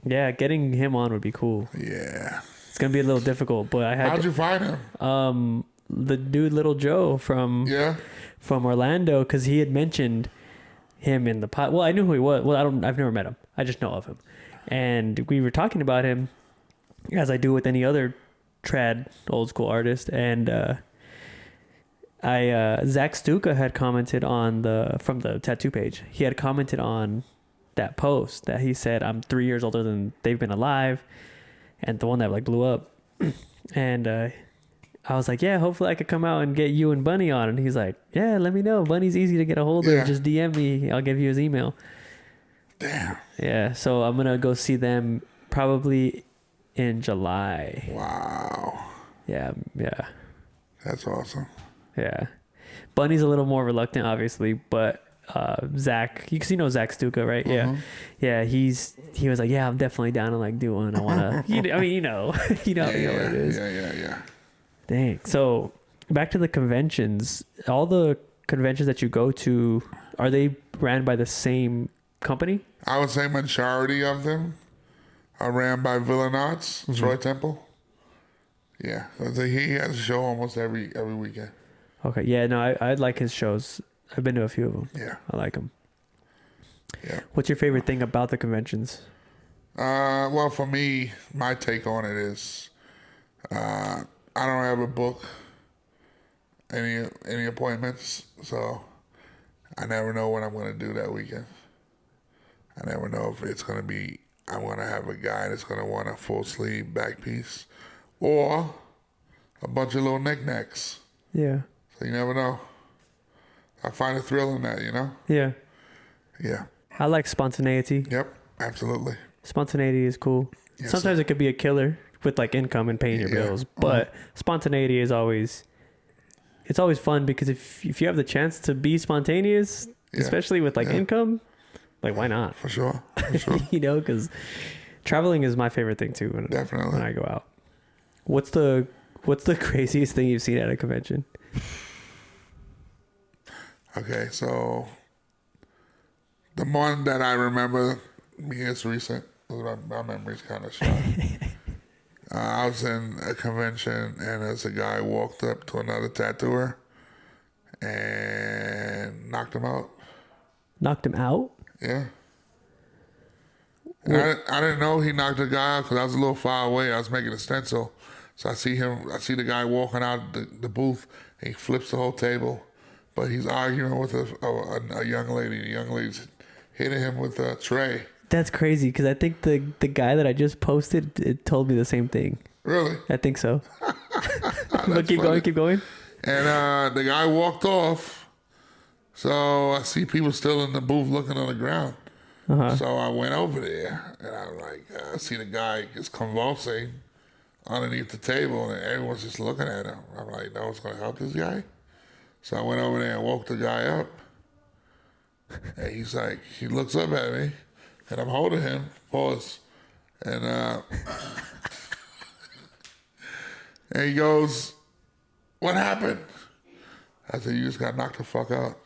yeah, getting him on would be cool. Yeah, it's gonna be a little difficult, but how'd you find him? The dude Little Joe from Orlando, because he had mentioned him in the pod. Well, I knew who he was. Well, I've never met him. I just know of him, and we were talking about him as I do with any other trad old school artist, and Zach Stuka had commented on from the tattoo page. He had commented on that post that he said, I'm 3 years older than they've been alive, and the one that like blew up. And I was like, yeah, hopefully I could come out and get you and Bunny on. And he's like, yeah, let me know. Bunny's easy to get a hold of. Just DM me. I'll give you his email. Damn. Yeah, so I'm gonna go see them probably in July. Wow. Yeah. That's awesome. Yeah. Bunny's a little more reluctant, obviously, but Zach, you know Zach Stuka, right? Mm-hmm. Yeah. He was like, yeah, I'm definitely down to like do one. I wanna you know what it is. Yeah. Dang. So back to the conventions. All the conventions that you go to, are they ran by the same company? I would say majority of them are ran by Villanauts, Troy Temple. Yeah. He has a show almost every weekend. Okay. Yeah, no, I like his shows. I've been to a few of them. Yeah. I like them. Yeah. What's your favorite thing about the conventions? Well, for me, my take on it is I don't ever book any appointments, so I never know what I'm going to do that weekend. I never know if it's going to be, I'm going to have a guy that's going to want a full sleeve back piece or a bunch of little knickknacks. Yeah. So you never know. I find a thrill in that, you know? Yeah. Yeah. I like spontaneity. Yep, absolutely. Spontaneity is cool. Yes, Sometimes sir. it could be a killer with like income and paying your bills, but spontaneity is it's always fun because if you have the chance to be spontaneous, especially with like income, like why not? For sure. Because traveling is my favorite thing too. Definitely. When I go out. What's the craziest thing you've seen at a convention? Okay, so the one that I remember, it's recent. My memory's kind of shot. I was in a convention, and there's a guy walked up to another tattooer and knocked him out. Knocked him out? Yeah. And I didn't know he knocked the guy out because I was a little far away. I was making a stencil. So I see the guy walking out the booth, and he flips the whole table. But he's arguing with a young lady. The young lady's hitting him with a tray. That's crazy because I think the guy that I just posted it told me the same thing. Really? I think so. But keep going. And the guy walked off. So I see people still in the booth looking on the ground. Uh-huh. So I went over there, and I'm like, I see the guy just convulsing underneath the table, and everyone's just looking at him. I'm like, no one's going to help this guy? So I went over there and woke the guy up. And he's like, he looks up at me, and I'm holding him, pause. And and he goes, what happened? I said, you just got knocked the fuck out.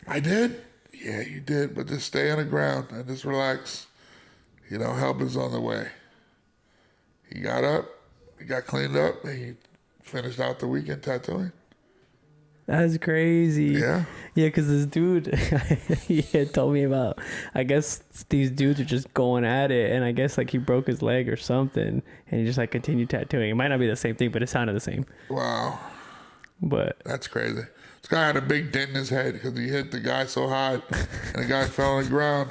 I did? Yeah, you did, but just stay on the ground and just relax. Help is on the way. He got up, he got cleaned up, and he finished out the weekend tattooing. That's crazy. Yeah. Yeah, because this dude, he had told me about, I guess these dudes are just going at it, and I guess like he broke his leg or something, and he just like continued tattooing. It might not be the same thing, but it sounded the same. Wow. But that's crazy. This guy had a big dent in his head because he hit the guy so hard, and the guy fell on the ground,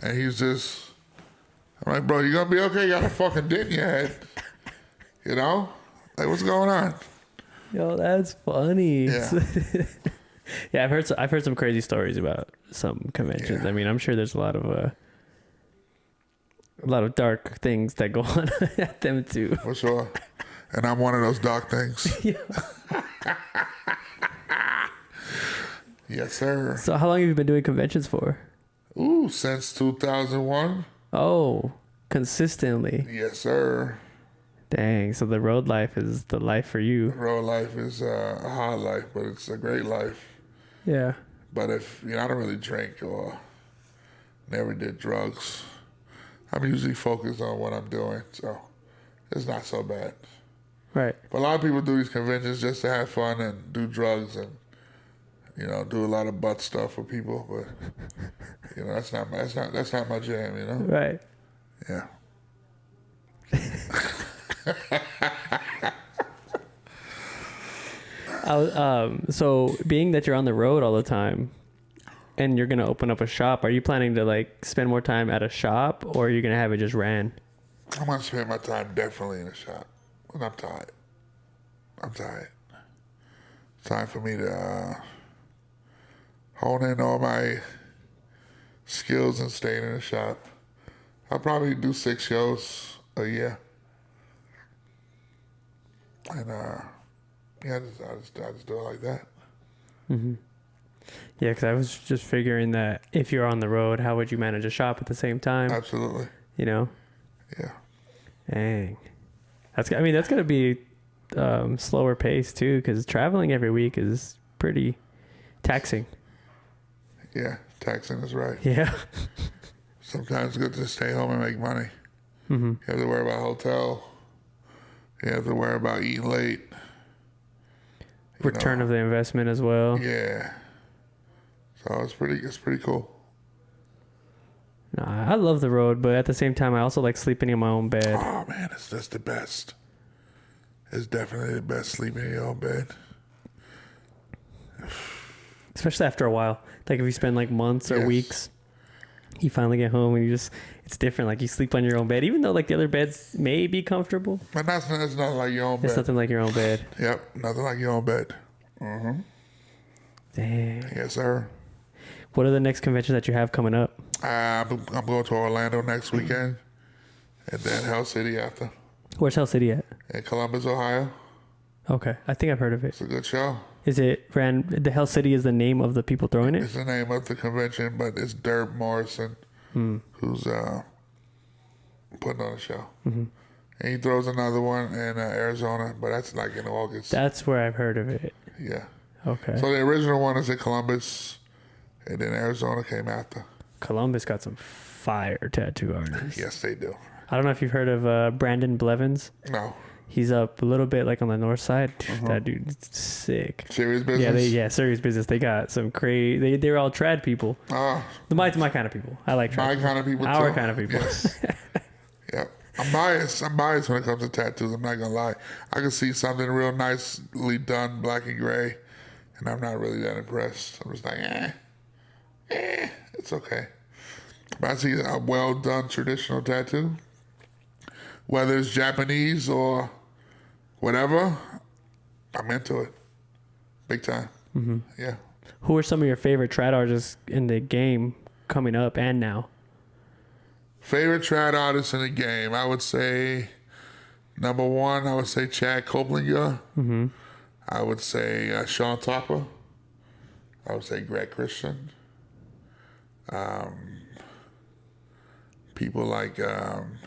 and he's just, I'm like, bro, you gonna be okay? You got a fucking dent in your head. Like, what's going on? Yo, that's funny. Yeah. Yeah, I've heard some crazy stories about some conventions. Yeah. I mean, I'm sure there's a lot of dark things that go on at them too. For sure. And I'm one of those dark things. Yes, sir. So how long have you been doing conventions for? Ooh, since 2001. Oh, consistently. Yes, sir. Dang, so the road life is the life for you. Road life is a hard life, but it's a great life. Yeah. But if, I don't really drink or never did drugs. I'm usually focused on what I'm doing, so it's not so bad. Right. But a lot of people do these conventions just to have fun and do drugs and, do a lot of butt stuff for people. But, that's not my jam, Right. Yeah. So being that you're on the road all the time and you're gonna open up a shop, are you planning to like spend more time at a shop, or are you gonna have it just ran? I'm gonna spend my time definitely in the shop. When I'm tired. Time for me to hone in all my skills and staying in the shop. I'll probably do 6 shows a year. And yeah, I just do it like that. Mm-hmm. Yeah, because I was just figuring that if you're on the road, how would you manage a shop at the same time? Absolutely. You know? Yeah. Dang. That's gonna be slower pace too, because traveling every week is pretty taxing. Yeah, taxing is right. Yeah. Sometimes it's good to stay home and make money. Mm-hmm. You have to worry about hotel. You have to worry about eating late. Return of the investment as well. Yeah. So it's pretty cool. No, I love the road, but at the same time, I also like sleeping in my own bed. Oh man, it's just the best. It's definitely the best sleeping in your own bed. Especially after a while. Like if you spend like months or Yes. weeks, you finally get home and it's different. Like you sleep on your own bed, even though like the other beds may be comfortable. But that's nothing like your own bed. It's nothing like your own bed. Yep, nothing like your own bed. Mm-hmm. Dang. Yes, sir. What are the next conventions that you have coming up? I'm going to Orlando next weekend, and then Hell City after. Where's Hell City at? In Columbus, Ohio. Okay, I think I've heard of it. It's a good show. Is it the Hell City is the name of the people throwing it? It's the name of the convention, but it's Derb Morrison who's putting on the show. Mm-hmm. And he throws another one in Arizona, but that's like in August. That's where I've heard of it. Yeah. Okay. So the original one is in Columbus, and then Arizona came after. Columbus got some fire tattoo artists. Yes, they do. I don't know if you've heard of Brandon Blevins. No. He's up a little bit like on the north side. That dude's sick. Serious business? Yeah, serious business. They got some crazy. They're all trad people. My kind of people. I like trad. My kind of people too. Our kind of people. Yes. Yep. I'm biased when it comes to tattoos. I'm not gonna lie. I can see something real nicely done, black and gray, and I'm not really that impressed. I'm just like, it's okay. But I see a well done traditional tattoo, whether it's Japanese or whatever, I'm into it, big time. Mm-hmm. Yeah. Who are some of your favorite trad artists in the game coming up and now? Favorite trad artists in the game, I would say, number one, I would say Chad Coplinger. Mm-hmm. I would say Sean Topper. I would say Greg Christian. People like, man,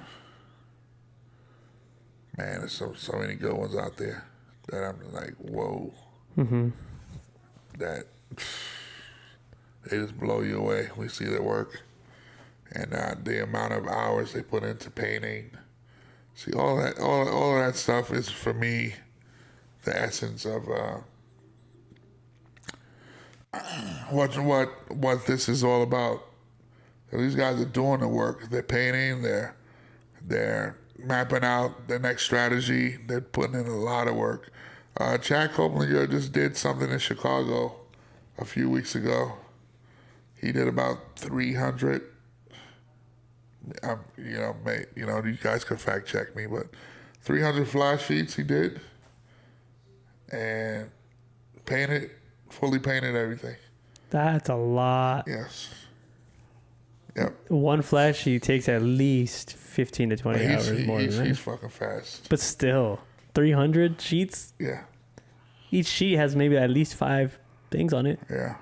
there's so many good ones out there that I'm like, whoa. Mm-hmm. That they just blow you away when you see their work. And the amount of hours they put into painting. See, all of that stuff is, for me, the essence of what this is all about. So these guys are doing the work. They're painting. They're mapping out the next strategy. They're putting in a lot of work. Chad Coplinger just did something in Chicago a few weeks ago. He did about 300. You guys could fact check me, but 300 flash sheets he did, and fully painted everything. That's a lot. Yes. Yep. One flash sheet takes at least 15 to 20 hours more than that. He's fucking fast. But still, 300 sheets? Yeah. Each sheet has maybe at least 5 things on it. Yeah.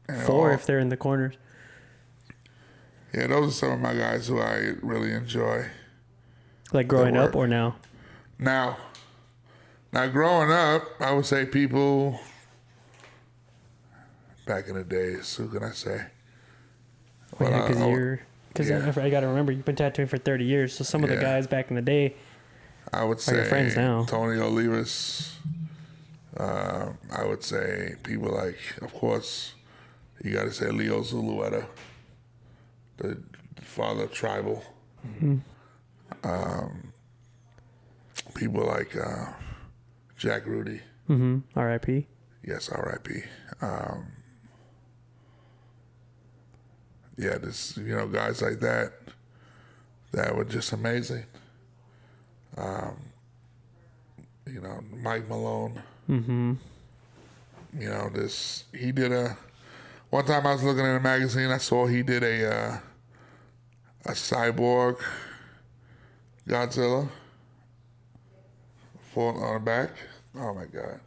And 4 if they're in the corners. Yeah, those are some of my guys who I really enjoy. Like growing up or now? Now growing up, I would say people back in the days, who can I say? Well, yeah, because I got to remember, you've been tattooing for 30 years, so some of the guys back in the day I would say are your friends now. Tony Olivas. I would say people like, of course, you got to say Leo Zulueta, the father of tribal. Mm-hmm. people like Jack Rudy. R.I.P. Yes, R.I.P. Yeah, this, you know, guys like that were just amazing. You know, Mike Malone. You know, he did one time I was looking at a magazine, I saw he did a cyborg Godzilla on the back. Oh my God.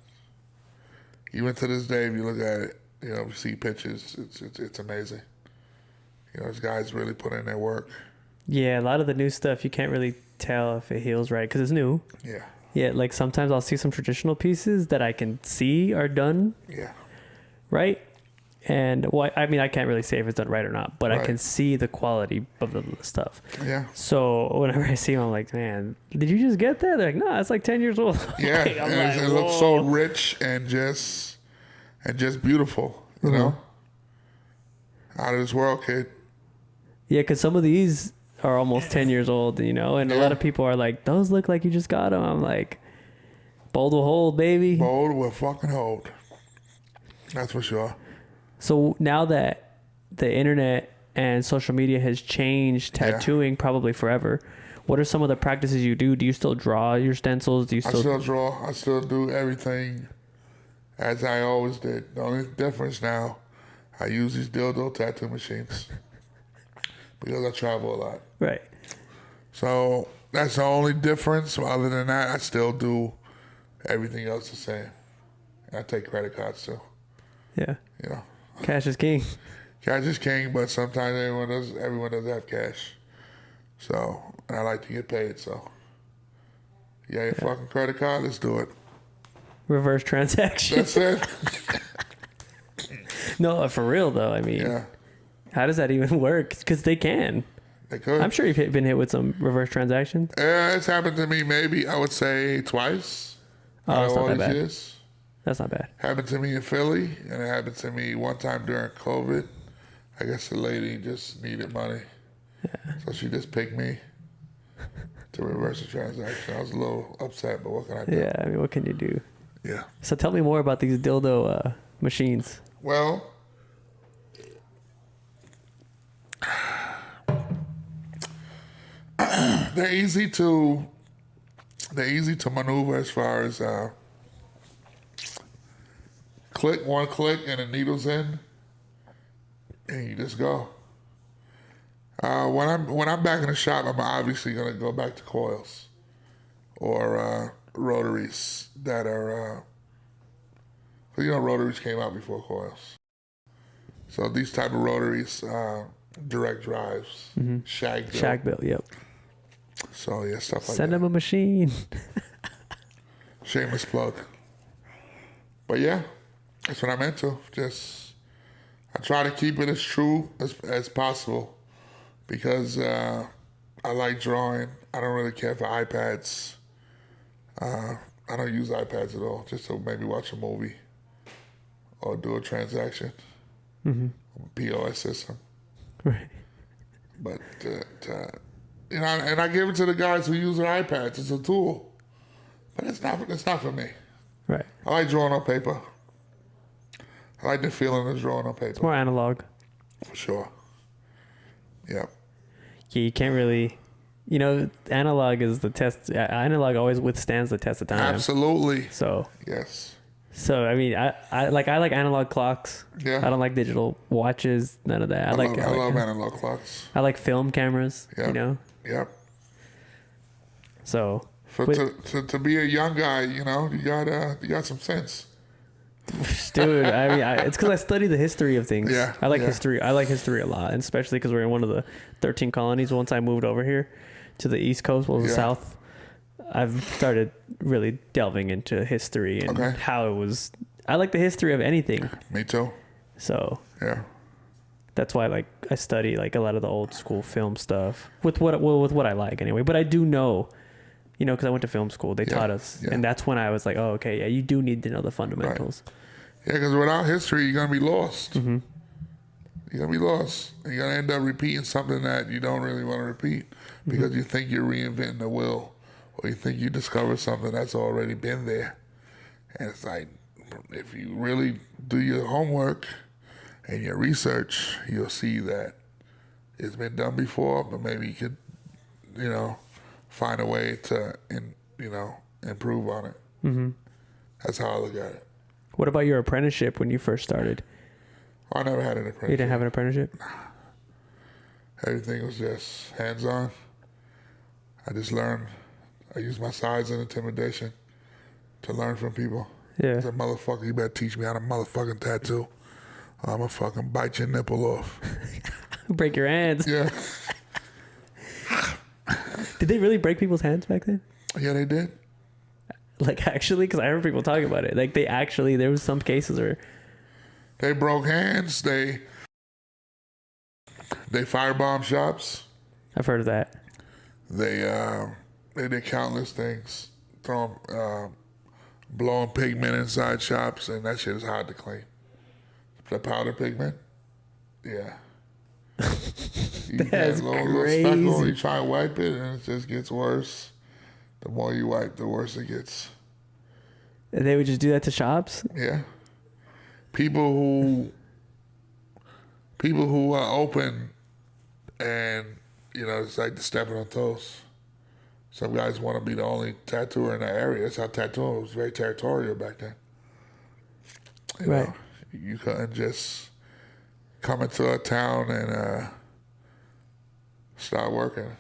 Even to this day, if you look at it, you know, you see pictures, it's amazing. You know, those guys really put in their work. Yeah, a lot of the new stuff, you can't really tell if it heals right because it's new. Yeah. Yeah, like sometimes I'll see some traditional pieces that I can see are done. Yeah. Right? And I mean, I can't really say if it's done right or not, but I can see the quality of the stuff. Yeah. So whenever I see them, I'm like, man, did you just get that? They're like, no, it's like 10 years old. Yeah, it looks so rich and just beautiful, you know? Out of this world, kid. Yeah, because some of these are almost 10 years old, you know, and a lot of people are like, those look like you just got them. I'm like, bold will hold, baby. Bold will fucking hold. That's for sure. So now that the internet and social media has changed tattooing probably forever, what are some of the practices you do? Do you still draw your stencils? I still draw. I still do everything as I always did. The only difference now, I use these dildo tattoo machines because I travel a lot. Right. So that's the only difference. Other than that, I still do everything else the same. And I take credit cards too. Yeah. You know. Cash is king. Cash is king, but sometimes everyone does have cash. So, and I like to get paid, so. Yeah, your fucking credit card, let's do it. Reverse transaction. That's it. No, for real though, I mean. Yeah. How does that even work? Because they can. They could. I'm sure you've been hit with some reverse transactions. Yeah, it's happened to me maybe, I would say, twice. Oh, it's not that bad. Years. That's not bad. Happened to me in Philly, and it happened to me one time during COVID. I guess the lady just needed money. Yeah. So she just picked me to reverse the transaction. I was a little upset, but what can I do? Yeah, I mean, what can you do? Yeah. So tell me more about these dildo machines. Well, they're easy to maneuver as far as one click and the needle's in, and you just go. When I'm back in the shop, I'm obviously gonna go back to coils or rotaries that are, you know, rotaries came out before coils. So these type of rotaries, direct drives, shag built. Yep. So yeah, stuff like Send that. them a machine. Shameless plug. But yeah, that's what I'm into. I try to keep it as true as possible because I like drawing. I don't really care for iPads. I don't use iPads at all, just to maybe watch a movie or do a transaction. POS system. Right. But, you know, and I give it to the guys who use their iPads. It's a tool. But it's not for me. Right. I like drawing on paper. I like the feeling of drawing on paper. It's more analog. For sure. Yeah. Yeah, you can't really, you know, analog is the test. Analog always withstands the test of time. Absolutely. So. Yes. So I mean, I like analog clocks. Yeah. I don't like digital watches. None of that. I love analog clocks. I like film cameras. Yeah. You know. Yep. So. To be a young guy, you know, you got some sense. Dude, I mean, it's because I study the history of things. Yeah. I like history. I like history a lot, and especially because we're in one of the 13 colonies. Once I moved over here to the East Coast, the South, I've started really delving into history and how it was. I like the history of anything. Me too. So yeah, that's why I study like a lot of the old school film stuff with what I like anyway. But I do know, you know, because I went to film school, they taught us, and that's when I was like, oh, okay, yeah, you do need to know the fundamentals. Right. Yeah, because without history, you're gonna be lost. You're gonna be lost. You're gonna end up repeating something that you don't really want to repeat because you think you're reinventing the wheel or you think you discovered something that's already been there. And it's like, if you really do your homework and your research, you'll see that it's been done before, but maybe you could, find a way to, improve on it. Mm-hmm. That's how I look at it. What about your apprenticeship when you first started? I never had an apprenticeship. You didn't have an apprenticeship? Nah. Everything was just hands-on. I just learned. I used my size and intimidation to learn from people. Yeah. I said, motherfucker, you better teach me how to motherfucking tattoo. I'm gonna fucking bite your nipple off. Break your hands. Yeah. Did they really break people's hands back then? Yeah, they did. Like, actually? Because I heard people talking about it. Like, there was some cases where... They broke hands. They firebombed shops. I've heard of that. They did countless things. Blowing pigment inside shops, and that shit is hard to clean. The powder pigment, yeah. You That's get a little crazy. speckle, you try and wipe it, and it just gets worse. The more you wipe, the worse it gets. And they would just do that to shops? Yeah. People who are open, and it's like the stepping on toes. Some guys want to be the only tattooer in the area. That's how tattooing was very territorial back then. You know, you couldn't just come into a town and start working.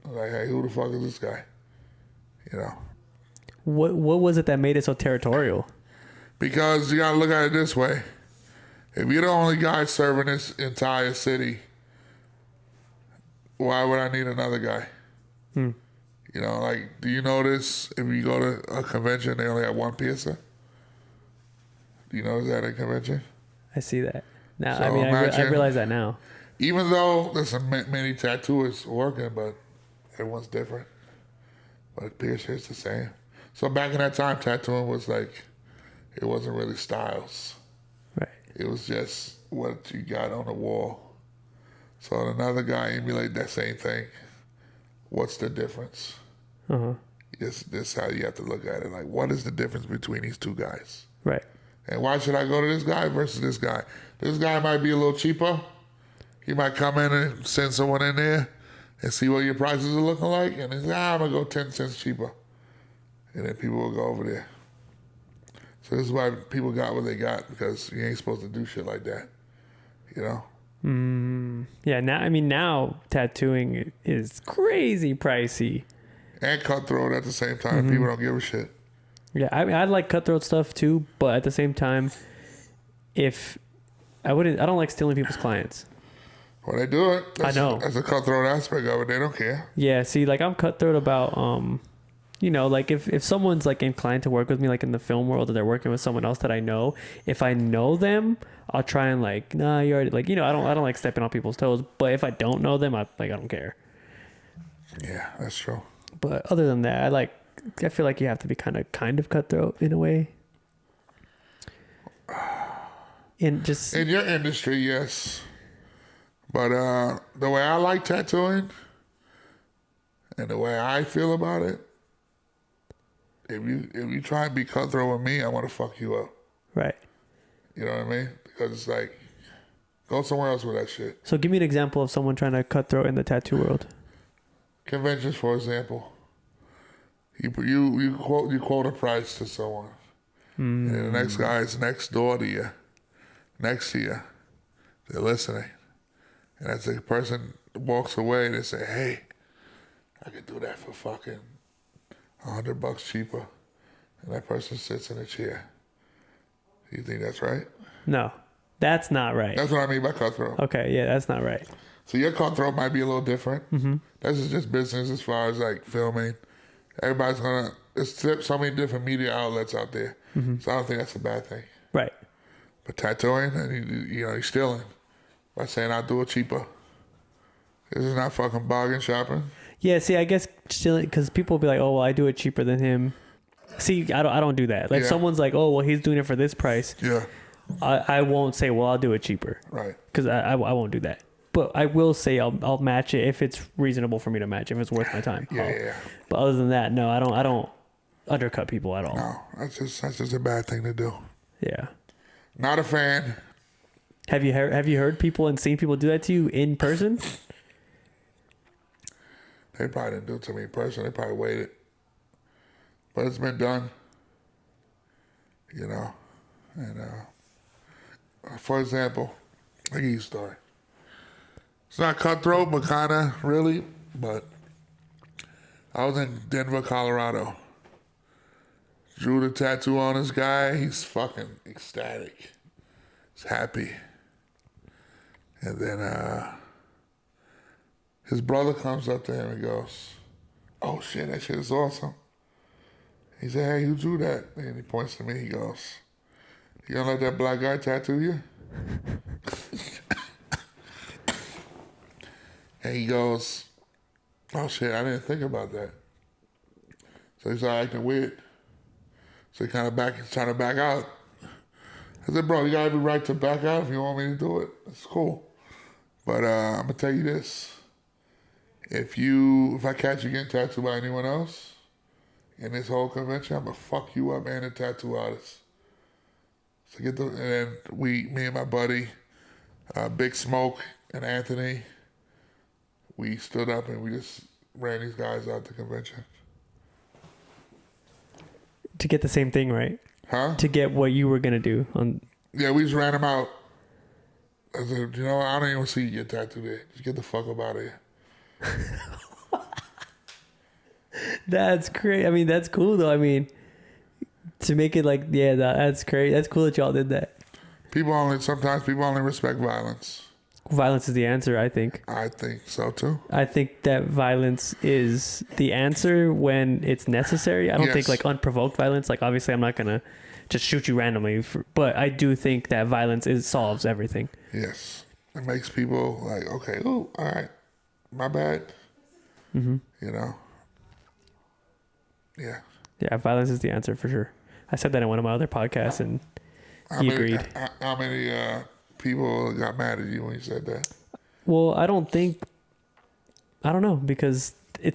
Like, hey, who the fuck is this guy? What was it that made it so territorial? Because you gotta look at it this way. If you're the only guy serving this entire city, why would I need another guy? Do you notice if you go to a convention, they only have one piercer? Do you notice that at a convention? I see that. Now, So I realize that now. Even though there's many tattooers working, but everyone's different. But the piercer is the same. So back in that time, tattooing was like, it wasn't really styles. Right. It was just what you got on the wall. So another guy emulate that same thing. What's the difference? Uh-huh. This how you have to look at it. Like, what is the difference between these two guys? Right. And why should I go to this guy versus this guy? This guy might be a little cheaper. He might come in and send someone in there and see what your prices are looking like. And he's like, I'm going to go 10 cents cheaper. And then people will go over there. So this is why people got what they got, because you ain't supposed to do shit like that. Yeah, now tattooing is crazy pricey. And cutthroat at the same time. People don't give a shit. Yeah, I like cutthroat stuff too, but at the same time, I don't like stealing people's clients. When they do it, I know. That's a cutthroat aspect of it. They don't care. Yeah, see, like, I'm cutthroat about, like, if someone's, like, inclined to work with me, like, in the film world, or they're working with someone else that I know, if I know them, I'll try and, like, nah, you already, like, I don't like stepping on people's toes, but if I don't know them, I don't care. Yeah, that's true. But other than that, I feel like you have to be kind of cutthroat in a way. In your industry, yes. But the way I like tattooing and the way I feel about it, if you try and be cutthroat with me, I want to fuck you up. Right. You know what I mean? Because it's like, go somewhere else with that shit. So give me an example of someone trying to cutthroat in the tattoo world. Conventions, for example. You quote a price to someone, and the next guy is next door to you, next to you. They're listening, and as the person walks away, they say, "Hey, I could do that for fucking $100 cheaper," and that person sits in a chair. Do you think that's right? No, that's not right. That's what I mean by cutthroat. Okay, yeah, that's not right. So your cutthroat might be a little different. Mm-hmm. This is just business as far as like filming. There's so many different media outlets out there. Mm-hmm. So I don't think that's a bad thing. Right. But tattooing, and you're stealing by saying I'll do it cheaper. This is not fucking bargain shopping. Yeah, see, I guess stealing, because people will be like, oh, well, I do it cheaper than him. See, I don't do that. Like, someone's like, oh, well, he's doing it for this price. Yeah. I won't say, well, I'll do it cheaper. Right. Because I won't do that. but I will say I'll match it if it's reasonable for me to match, if it's worth my time. Yeah. But other than that, no, I don't undercut people at all. No, that's just a bad thing to do. Yeah. Not a fan. Have you heard people and seen people do that to you in person? They probably didn't do it to me in person. They probably waited. But it's been done. You know. And for example, I'll give you a story. It's not cutthroat, but kind of really. But I was in Denver, Colorado. Drew the tattoo on this guy. He's fucking ecstatic. He's happy. And then his brother comes up to him and goes, "Oh shit, that shit is awesome." He said, "Hey, who drew that?" And he points to me. He goes, "You gonna let that black guy tattoo you?" And he goes, "Oh shit, I didn't think about that." So he started acting weird. So he kind of trying to back out. I said, "Bro, you got every right to back out if you want me to do it. It's cool. But I'm gonna tell you this: if I catch you getting tattooed by anyone else in this whole convention, I'm gonna fuck you up and the tattoo artist." So and then me and my buddy, Big Smoke and Anthony, we stood up and we just ran these guys out the convention. To get the same thing, right? Huh? To get what you were gonna do on. Yeah, we just ran them out. I said, "You know, I don't even see you get tattooed there. Just get the fuck up out of here." That's great. I mean, that's cool though. I mean, to make it like, yeah, that's great. That's cool that y'all did that. Sometimes people only respect violence. Violence is the answer, I think. I think so too. I think that violence is the answer when it's necessary. I don't think like unprovoked violence. Like obviously, I'm not gonna just shoot you randomly, but I do think that violence solves everything. Yes, it makes people like, okay, oh, all right, my bad. Mm-hmm. You know. Yeah. Yeah, violence is the answer for sure. I said that in one of my other podcasts, and he agreed. How many people got mad at you when you said that? Well, I don't know, because it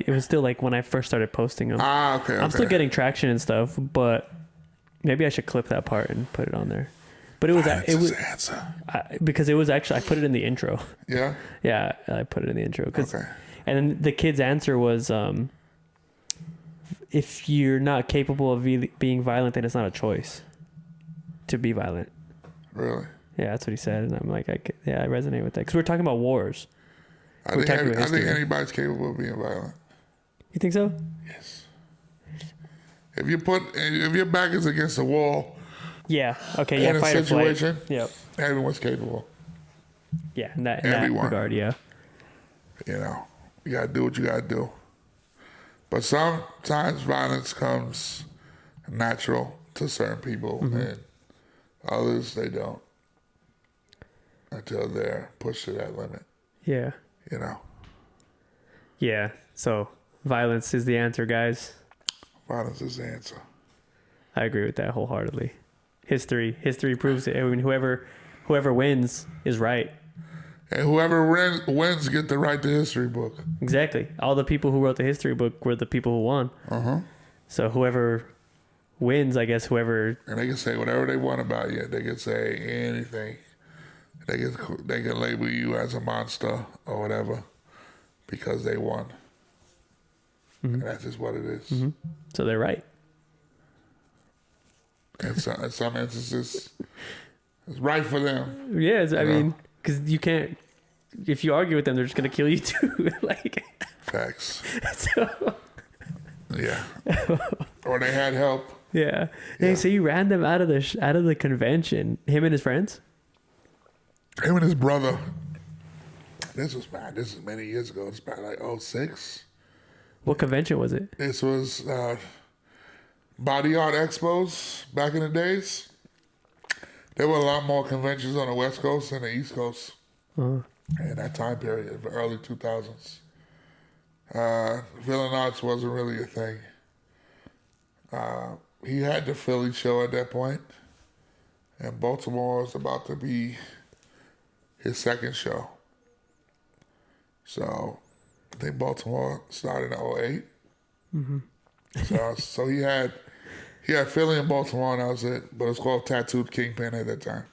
was still like when I first started posting them. Okay. I'm still getting traction and stuff, but maybe I should clip that part and put it on there. But because it was actually, I put it in the intro. Yeah. Yeah, I put it in the intro. Okay. And then the kid's answer was, if you're not capable of being violent, then it's not a choice to be violent. Really? Yeah, that's what he said. And I'm like, I resonate with that. Because we're talking about wars. I think anybody's capable of being violent. You think so? Yes. If your back is against the wall. Yeah. Okay. Yeah. In a Fight situation. Or flight. Yep. Everyone's capable. Yeah. In that regard. Yeah. You know, you gotta do what you gotta do. But sometimes violence comes natural to certain people, and others they don't until they're pushed to that limit. Yeah. You know. Yeah. So violence is the answer, guys. Violence is the answer. I agree with that wholeheartedly. History proves it. I mean, whoever wins is right. And whoever wins get the right to history book. Exactly. All the people who wrote the history book were the people who won. So whoever wins, I guess whoever... And they can say whatever they want about you. They can say anything. They can label you as a monster or whatever because they won. And that's just what it is. So they're right. And so, in some instances, it's right for them. Yeah, I mean... Because you can't, if you argue with them, they're just gonna kill you too. Like facts. So yeah, or they had help. Yeah. Hey, so you ran them out of the convention? Him and his friends? Him and his brother. This is many years ago. It's about like 2006. What convention was it? This was Body Art Expos back in the days. There were a lot more conventions on the West Coast than the East Coast in that time period, the early 2000s. Villain Arts wasn't really a thing. He had the Philly show at that point, and Baltimore was about to be his second show. So I think Baltimore started in 08. So he had Philly and Baltimore, and that was it. But it was called Tattooed Kingpin at that time.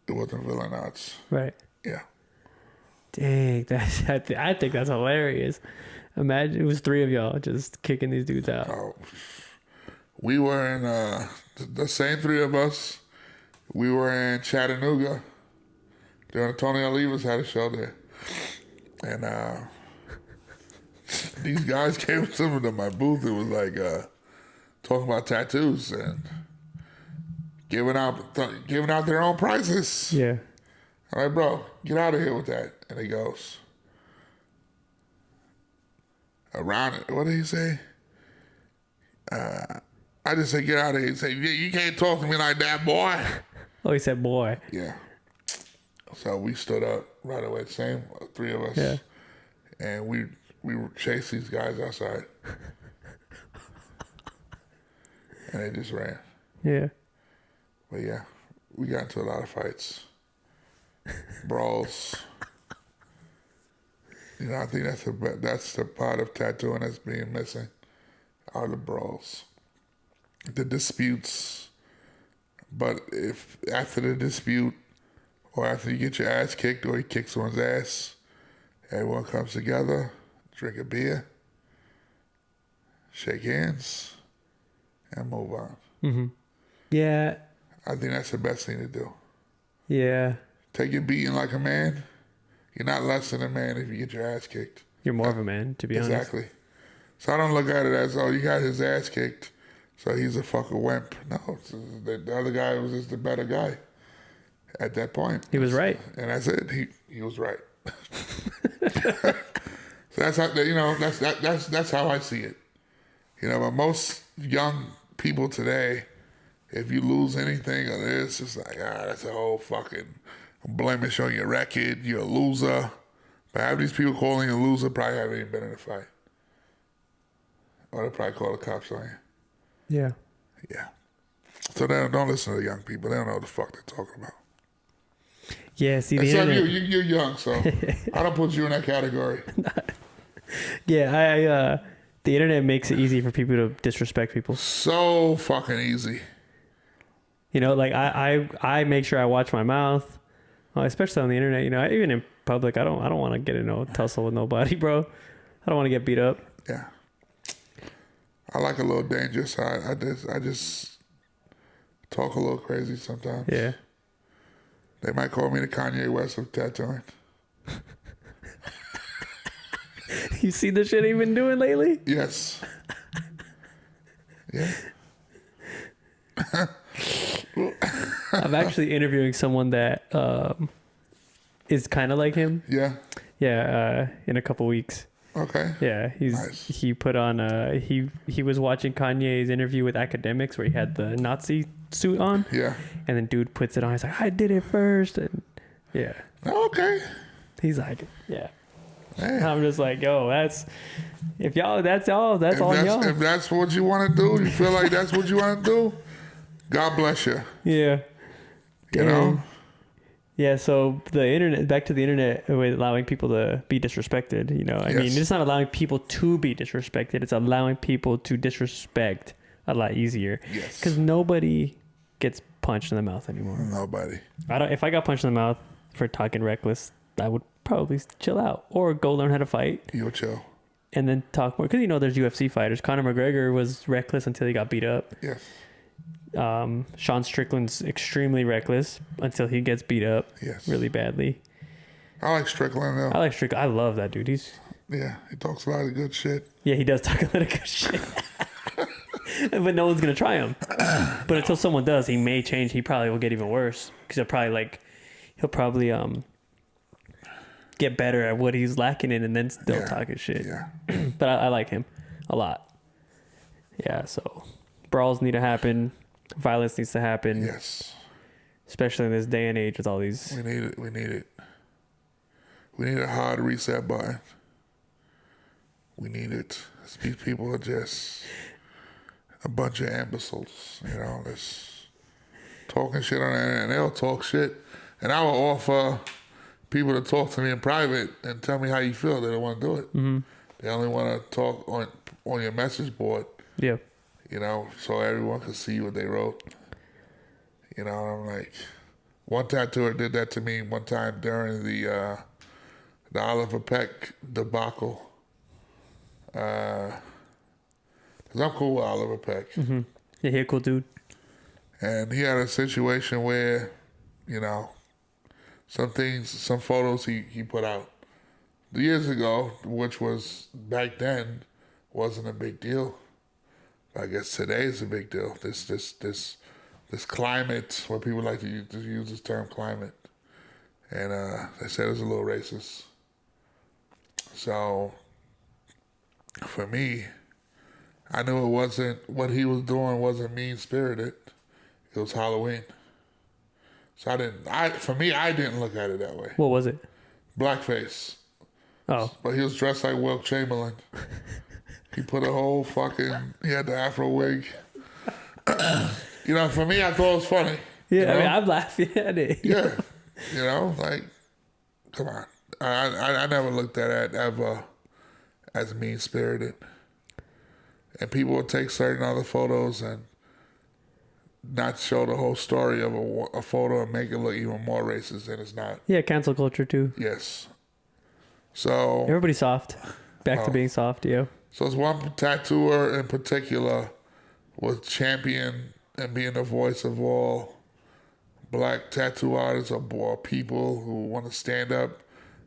It wasn't Villain Arts. Right. Yeah. Dang, I think that's hilarious. Imagine it was 3 of y'all just kicking these dudes out. Oh, we were in the same 3 of us. We were in Chattanooga. Tony Olivas had a show there, and these guys came to my booth. It was like talking about tattoos and giving out their own prices. Yeah. I'm like, bro, get out of here with that. And he goes, around it. What did he say? I just said, get out of here. He said, you can't talk to me like that, boy. Oh, he said, boy. Yeah. So we stood up right away, same 3 of us. Yeah. And we chased these guys outside. And they just ran. Yeah. But yeah, we got into a lot of fights. Brawls. You know, I think that's the part of tattooing that's being missing. Are the brawls. The disputes. But if after the dispute, or after you get your ass kicked or you kick someone's ass, everyone comes together, drink a beer, shake hands, and move on. Mm-hmm. Yeah. I think that's the best thing to do. Yeah. Take your beating like a man. You're not less than a man if you get your ass kicked. You're more of a man, to be honest. Exactly. So I don't look at it as, oh, you got his ass kicked, so he's a fucking wimp. No, the other guy was just the better guy at that point. He was right. And that's it. He was right. So that's how, you know, that's how I see it. You know, but most young people today, if you lose anything of this, it's like, that's a whole fucking blemish on your record. You're a loser. But half these people calling you a loser probably haven't even been in a fight. Or they probably call the cops on you. Yeah. Yeah. So they don't listen to the young people. They don't know what the fuck they're talking about. Yeah, see, the Except internet... you're young, so I don't put you in that category. Yeah, the internet makes it easy for people to disrespect people. So fucking easy. You know, like I make sure I watch my mouth, especially on the internet. You know, even in public, I don't want to get in no tussle with nobody, bro. I don't want to get beat up. Yeah. I like a little dangerous. I just talk a little crazy sometimes. Yeah. They might call me the Kanye West of tattooing. You see the shit he's been doing lately? Yes. Yeah. I'm actually interviewing someone that is kind of like him. Yeah. Yeah, in a couple weeks. Okay. Yeah, Nice. he put on he was watching Kanye's interview with academics where he had the Nazi suit on. Yeah. And then dude puts it on. He's like, I did it first, and yeah. Okay. He's like, yeah. Man. I'm just like, yo, that's all y'all. If that's what you want to do, you feel like that's what you want to do, God bless you. Yeah. You know? Yeah, so the internet, back to the internet, with allowing people to be disrespected, you know. I mean, it's not allowing people to be disrespected. It's allowing people to disrespect a lot easier. Yes. Because nobody gets punched in the mouth anymore. Nobody. If I got punched in the mouth for talking reckless, I would probably chill out or go learn how to fight. You'll chill. And then talk more. Because, you know, there's UFC fighters. Conor McGregor was reckless until he got beat up. Yes. Sean Strickland's extremely reckless until he gets beat up really badly. I like Strickland though. I like Strickland. I love that dude. He talks a lot of good shit. Yeah, he does talk a lot of good shit. But no one's gonna try him. But until someone does, he may change. He probably will get even worse because he'll probably get better at what he's lacking in, and then still talk his shit. Yeah. But I like him a lot. Yeah. So brawls need to happen. Violence needs to happen. Yes. Especially in this day and age with all these. We need it. We need a hard reset button. We need it. These people are just a bunch of imbeciles, you know, that's talking shit on the internet, and they'll talk shit. And I will offer people to talk to me in private and tell me how you feel. They don't want to do it. Mm-hmm. They only want to talk on your message board. Yeah. You know, so everyone can see what they wrote. You know, and I'm like, one tattooer did that to me one time during the Oliver Peck debacle. Because I'm cool with Oliver Peck. Mm-hmm. Yeah, he a cool dude. And he had a situation where, you know, some photos he put out years ago, which was back then wasn't a big deal. I guess today is a big deal. This climate, where people like to use this term climate, and they said it was a little racist. So for me, I knew it wasn't, what he was doing wasn't mean spirited. It was Halloween. So I didn't look at it that way. What was it? Blackface. Oh. But he was dressed like Wilt Chamberlain. He put a whole he had the afro wig. You know, for me, I thought it was funny. Yeah, you know? I mean, I'm laughing at it. Yeah. You know, like, come on. I never looked at it ever as mean-spirited. And people would take certain other photos and not show the whole story of a photo and make it look even more racist than it's not. Yeah, cancel culture too. Yes. So everybody's soft. Back to being soft, yeah. So it's one tattooer in particular was champion and being the voice of all black tattoo artists or people who want to stand up,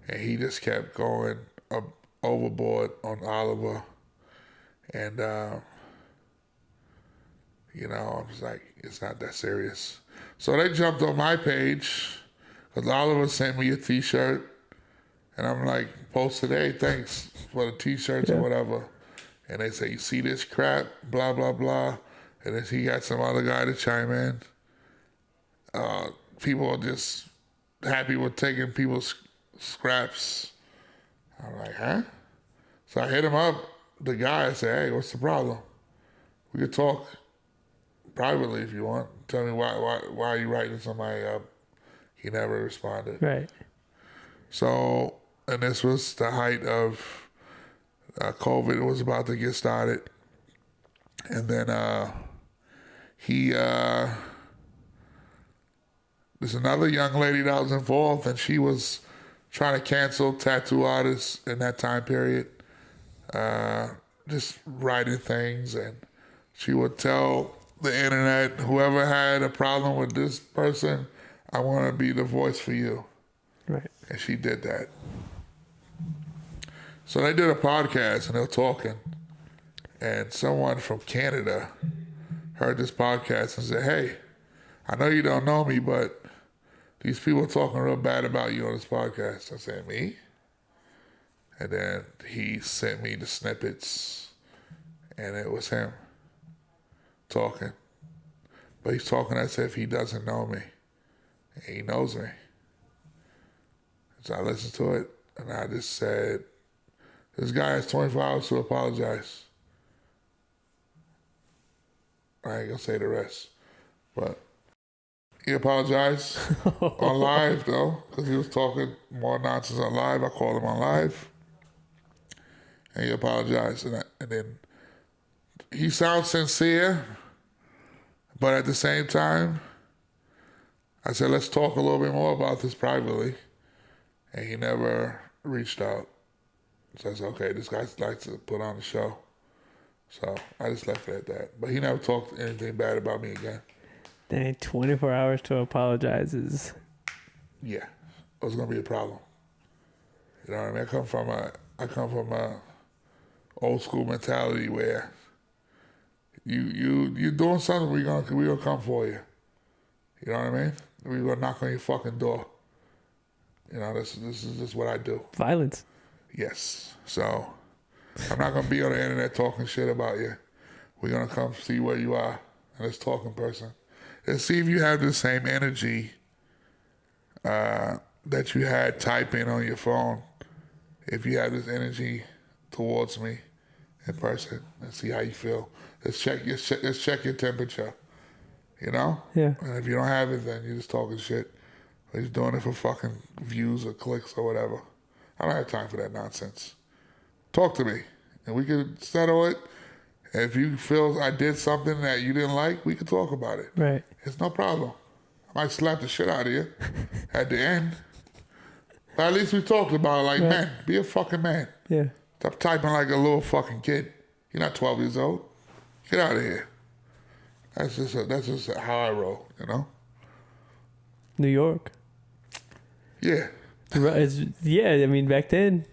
and he just kept going overboard on Oliver. And you know, I was like, it's not that serious. So they jumped on my page because Oliver sent me a T-shirt, and I'm like, post today, thanks for the T-shirts or whatever. And they say, you see this crap, blah, blah, blah. And then he got some other guy to chime in. People are just happy with taking people's scraps. I'm like, huh? So I hit him up, the guy, I said, hey, what's the problem? We could talk privately if you want. Tell me why are you writing somebody up? He never responded. Right. So, and this was the height of COVID was about to get started. And then there's another young lady that was involved, and she was trying to cancel tattoo artists in that time period. Just writing things, and she would tell the internet, whoever had a problem with this person, I want to be the voice for you. Right. And she did that. So they did a podcast and they were talking, and someone from Canada heard this podcast and said, hey, I know you don't know me, but these people are talking real bad about you on this podcast. I said, me? And then he sent me the snippets, and it was him talking. But he's talking as if he doesn't know me. And he knows me. So I listened to it, and I just said, this guy has 24 hours to apologize. I ain't gonna say the rest. But he apologized on live, though, because he was talking more nonsense on live. I called him on live, and he apologized. And then he sounds sincere, but at the same time, I said, let's talk a little bit more about this privately. And he never reached out. So I said, okay, this guy likes to put on the show. So I just left it at that. But he never talked anything bad about me again. Dang, 24 hours to apologize is... Yeah, it was gonna be a problem. You know what I mean? I come from a old school mentality where you're doing something, we gonna come for you. You know what I mean? We gonna knock on your fucking door. You know, this is just what I do. Violence. Yes. So I'm not gonna be on the internet talking shit about you. We're gonna come see where you are, and let's talk in person. And see if you have the same energy that you had typing on your phone. If you have this energy towards me in person, and see how you feel. Let's check your temperature. You know? Yeah. And if you don't have it, then you're just talking shit. He's doing it for fucking views or clicks or whatever. I don't have time for that nonsense. Talk to me, and we can settle it. And if you feel I did something that you didn't like, we can talk about it. Right. It's no problem. I might slap the shit out of you at the end. But at least we talked about it like, man, be a fucking man. Yeah. Stop typing like a little fucking kid. You're not 12 years old. Get out of here. That's just how I roll, you know? New York. Yeah. I mean, back then,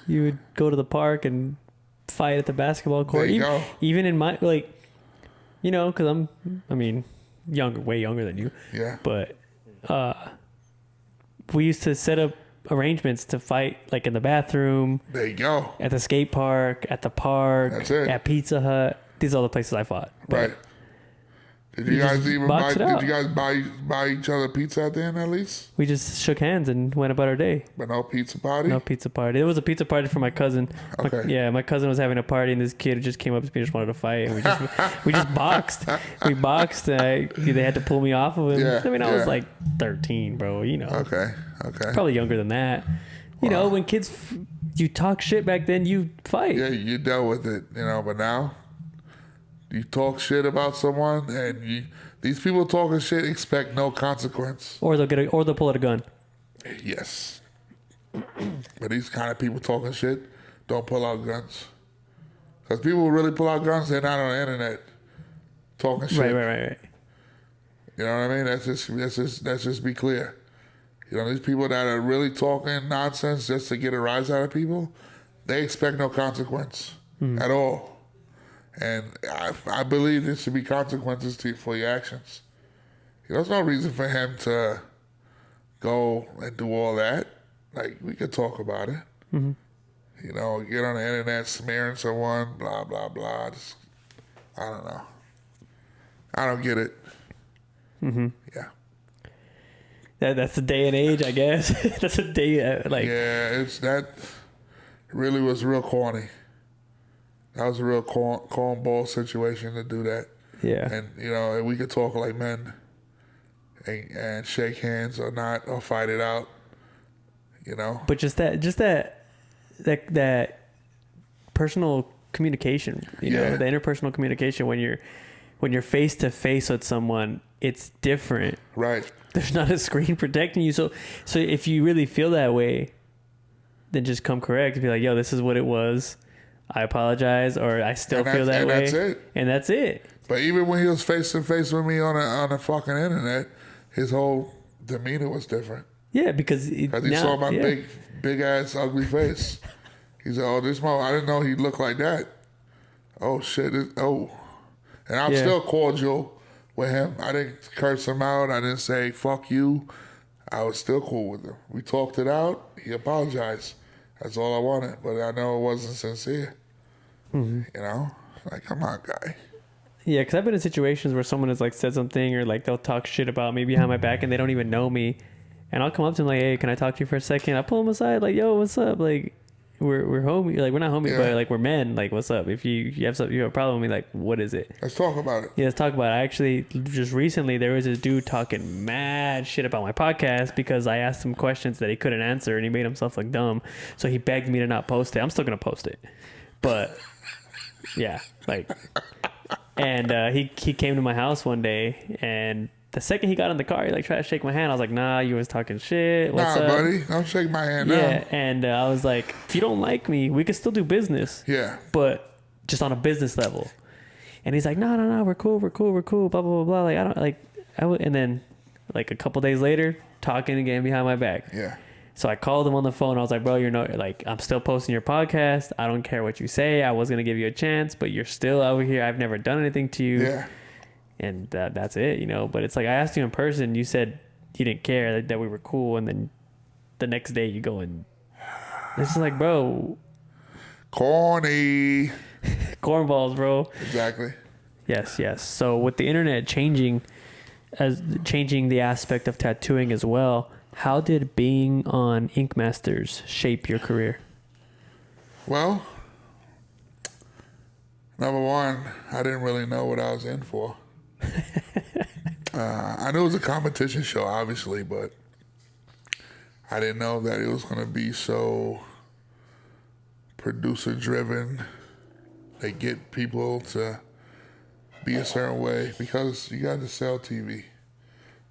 you would go to the park and fight at the basketball court. There you go. Even in my, like, you know, because way younger than you. Yeah. But we used to set up arrangements to fight, like, in the bathroom. There you go. At the skate park, at the park. That's it. At Pizza Hut. These are all the places I fought. But right. Did you guys buy buy each other pizza at the end at least? We just shook hands and went about our day. But no pizza party? No pizza party. It was a pizza party for my cousin. Okay. My cousin was having a party and this kid just came up to me and just wanted to fight. And we just boxed. We boxed. They had to pull me off of him. Yeah, I was like 13, bro, you know. Okay. Probably younger than that. You know, when kids, you talk shit back then, you fight. Yeah, you dealt with it, you know, but now you talk shit about someone and these people talking shit expect no consequence. Or they'll pull out a gun. Yes. But these kind of people talking shit don't pull out guns. Because people who really pull out guns, they're not on the internet talking shit. Right. You know what I mean? Let's just be clear. You know, these people that are really talking nonsense just to get a rise out of people, they expect no consequence at all. And I believe there should be consequences for your actions. There's no reason for him to go and do all that. Like, we could talk about it. Mm-hmm. You know, get on the internet smearing someone, blah, blah, blah. Just, I don't know. I don't get it. Mm-hmm. Yeah. That's the day and age, I guess. That's a day, Yeah, that really was real corny. That was a real cornball situation to do that. Yeah. And, you know, we could talk like men and shake hands or not, or fight it out, you know? But just that personal communication, you know, the interpersonal communication when you're face to face with someone, it's different. Right. There's not a screen protecting you. So if you really feel that way, then just come correct and be like, yo, this is what it was. I apologize, or I still feel that way. That's it. And that's it. But even when he was face to face with me on the fucking internet, his whole demeanor was different. Yeah, because he saw my big ass ugly face. He said, "Oh, I didn't know he looked like that." Oh shit! And I'm still cordial with him. I didn't curse him out. I didn't say "fuck you." I was still cool with him. We talked it out. He apologized. That's all I wanted. But I know it wasn't sincere. Mm-hmm. You know, like, come on, guy. Yeah, because I've been in situations where someone has like said something, or like they'll talk shit about me behind my back and they don't even know me, and I'll come up to them like, "Hey, can I talk to you for a second?" I pull them aside like, "Yo, what's up?" Like, we're homie, like we're not homies, but like we're men. Like, what's up? If you have a problem with me, like, what is it? Let's talk about it. Yeah, let's talk about it. I actually just recently there was a dude talking mad shit about my podcast because I asked him questions that he couldn't answer and he made himself look dumb. So he begged me to not post it. I'm still gonna post it, but yeah, like. And he came to my house one day, and the second he got in the car, he like tried to shake my hand. I was like, "Nah, you was talking shit. What's up, buddy? Don't shake my hand now." Yeah, and I was like, "If you don't like me, we can still do business. Yeah, but just on a business level." And he's like, "No, we're cool, blah blah blah blah." Like, I don't like. And then like a couple days later, talking again behind my back. Yeah. So I called him on the phone. I was like, "Bro, I'm still posting your podcast. I don't care what you say. I was going to give you a chance, but you're still over here. I've never done anything to you." Yeah. And that's it, you know. But it's like, I asked you in person. You said you didn't care, that we were cool. And then the next day you go and it's like, bro. Corny. Cornballs, bro. Exactly. Yes. So with the internet changing the aspect of tattooing as well, how did being on Ink Masters shape your career? Well, number one, I didn't really know what I was in for. I knew it was a competition show, obviously, but I didn't know that it was going to be so producer driven. They get people to be a certain way because you got to sell TV.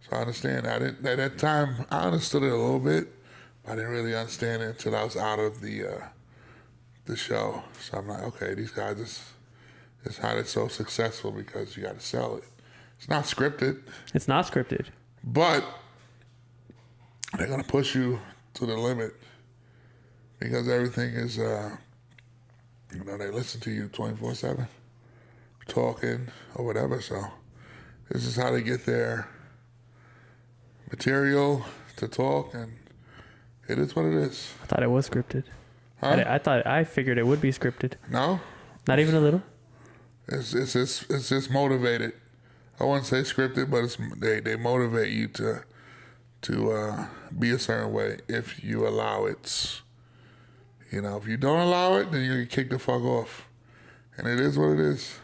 So I understand. At that time, I understood it a little bit, but I didn't really understand it until I was out of the show. So I'm like, okay, these guys, it's how they're so successful because you got to sell it. It's not scripted. It's not scripted. But they're going to push you to the limit because everything is, they listen to you 24/7, talking or whatever. So this is how they get their material to talk, and it is what it is. I thought it was scripted. Huh? I figured it would be scripted. No? Not even a little? It's just motivated. I wouldn't say scripted, but they motivate you to be a certain way if you allow it. If you don't allow it, then you kick the fuck off. And it is what it is.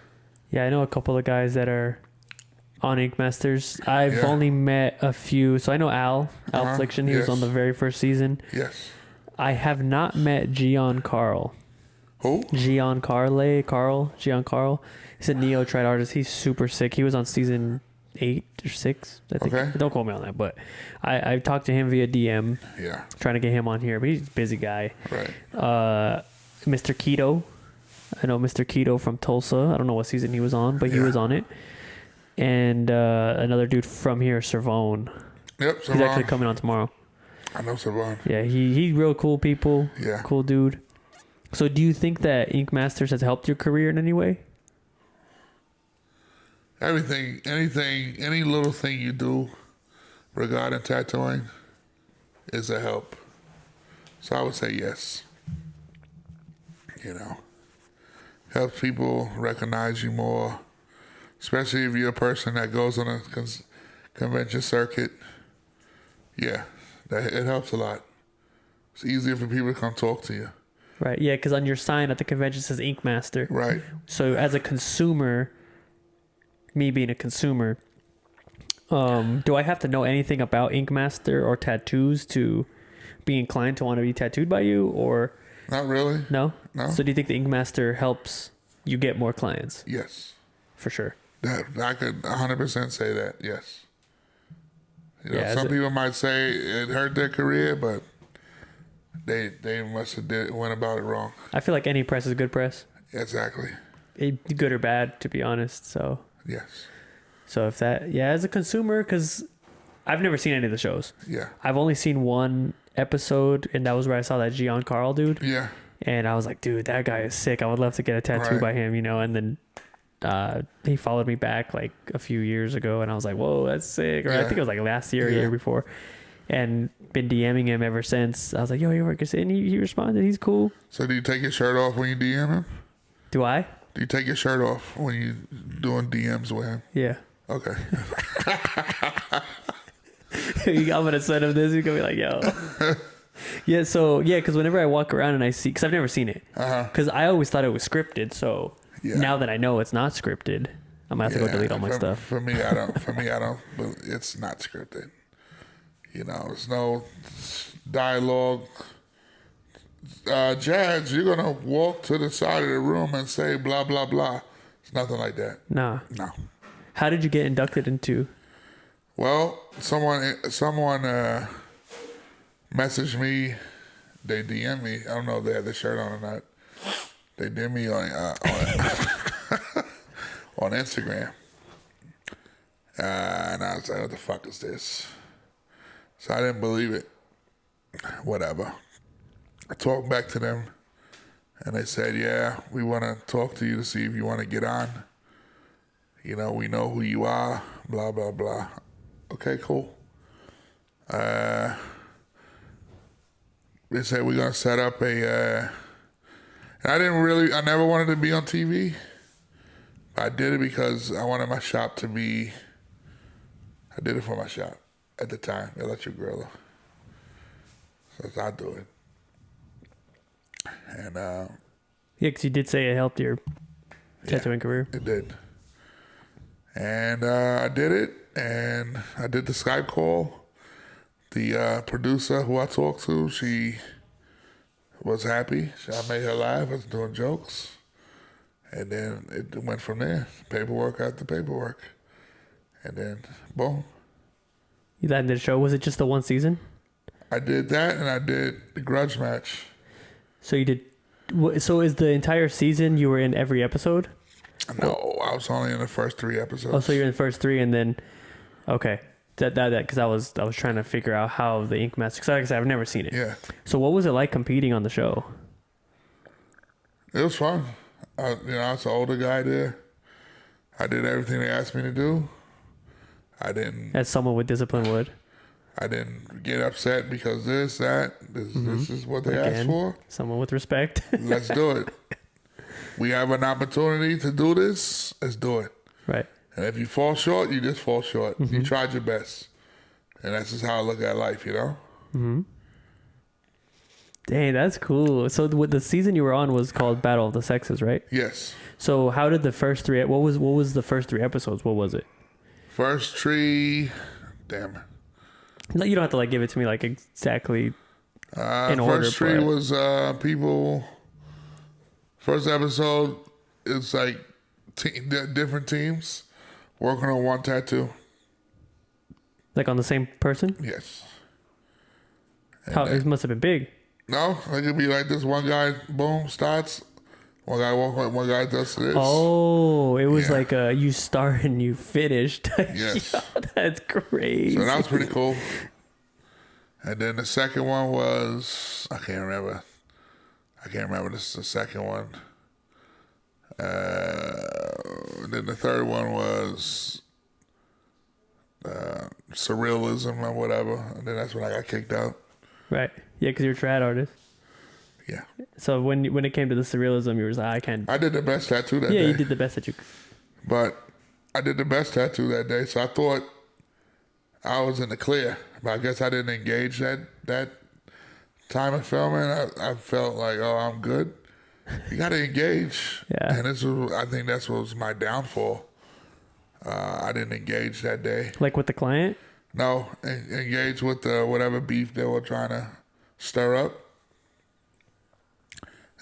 Yeah, I know a couple of guys that are on Ink Masters. I've only met a few. So I know Al Affliction. He was on the very first season. Yes. I have not met Gian Carl. Who? Gian Carl. He's a Neo-Trite artist. He's super sick. He was on season 8 or 6, I think. Okay. Don't quote me on that, but I talked to him via DM. Yeah. Trying to get him on here, but he's a busy guy. Right. Mr. Keto. I know Mr. Keto from Tulsa. I don't know what season he was on, but he was on it. And another dude from here, Servone. Yep, Servone. He's actually coming on tomorrow. I know Servone. Yeah, he real cool people. Yeah. Cool dude. So do you think that Ink Masters has helped your career in any way? Everything, anything, any little thing you do regarding tattooing is a help. So I would say yes. Helps people recognize you more, especially if you're a person that goes on a convention circuit. Yeah, it helps a lot. It's easier for people to come talk to you. Right, yeah, because on your sign at the convention it says Ink Master. Right. So as a consumer, me being a consumer, do I have to know anything about Ink Master or tattoos to be inclined to want to be tattooed by you, or Not really. no? No. So do you think the Ink Master helps you get more clients? Yes. For sure. That I could 100% say that. Yes. Some it- people might say it hurt their career, but they must have went about it wrong. I feel like any press is good press. Exactly. Good or bad, to be honest. So Yes. if that, as a consumer, because I've never seen any of the shows. Yeah. I've only seen one episode, and that was where I saw that Gian Carl dude. Yeah. And I was like, dude, that guy is sick. I would love to get a tattoo by him, And then he followed me back like a few years ago, and I was like, whoa, that's sick. Or I think it was like last year, year before. And been DMing him ever since. I was like, yo, you work? And he responded. He's cool. So do you take your shirt off when you DM him? Do I? Do you take your shirt off when you doing DMs with him? Yeah. Okay. I'm going to send him this. He's going to be like, yo. Yeah, so, because whenever I walk around and I see, because I've never seen it. Because I always thought it was scripted. So now that I know it's not scripted, I'm going to have to go delete all my stuff. For me, I don't. It's not scripted. There's no dialogue. Jazz, you're going to walk to the side of the room and say blah, blah, blah. It's nothing like that. Nah. No. How did you get inducted into? Well, someone messaged me. They DM me. I don't know if they had the shirt on or not. They DM me on on Instagram. And I was like, what the fuck is this? So I didn't believe it. Whatever. I talked back to them, and they said, yeah, we want to talk to you to see if you want to get on. We know who you are, blah, blah, blah. Okay, cool. They said we're going to set up and I never wanted to be on TV. I did it because I wanted my shop to be, I did it for my shop at the time, Electric Gorilla. So I do it. And because you did say it helped your tattooing career. It did. And I did it, and I did the Skype call. The producer who I talked to, she was happy. I made her laugh. I was doing jokes. And then it went from there. Paperwork after paperwork. And then, boom. You did the show. Was it just the one season? I did that, and I did the Grudge Match. So you did. So is the entire season you were in every episode? No, I was only in the first 3 episodes. Oh, so you're in the first 3, and then okay, that because I was trying to figure out how the Ink Master. Because like I said, I've never seen it. Yeah. So what was it like competing on the show? It was fun. I was an older guy there. I did everything they asked me to do. I didn't. As someone with discipline would. I didn't get upset because this is what they asked for. Someone with respect. Let's do it. We have an opportunity to do this. Let's do it. Right. And if you fall short, you just fall short. You tried your best. And that's just how I look at life, Mm-hmm. Dang, that's cool. So the season you were on was called Battle of the Sexes, right? Yes. So how did the first 3? What was the first 3 episodes? What was it? First 3, damn. No, you don't have to like give it to me like exactly in order. First 3 was people. First episode, it's like different teams working on one tattoo. Like on the same person? Yes. How it must have been big. No, it could be like this. One guy, boom, starts. One guy walk on, one guy does this. Oh, it was like you start and you finished. Yes. Yo, that's crazy. So that was pretty cool. And then the second one was, I can't remember the second one. And then the third one was surrealism or whatever. And then that's when I got kicked out. Right. Yeah, because you're a trad artist. Yeah. So when it came to the surrealism, you were like, I can't. I did the best tattoo that day. Yeah, you did the best that you could. But I did the best tattoo that day, so I thought I was in the clear. But I guess I didn't engage that time of filming. I felt like, oh, I'm good. You got to engage. Yeah. And I think that's what was my downfall. I didn't engage that day. Like with the client? No, engage with whatever beef they were trying to stir up.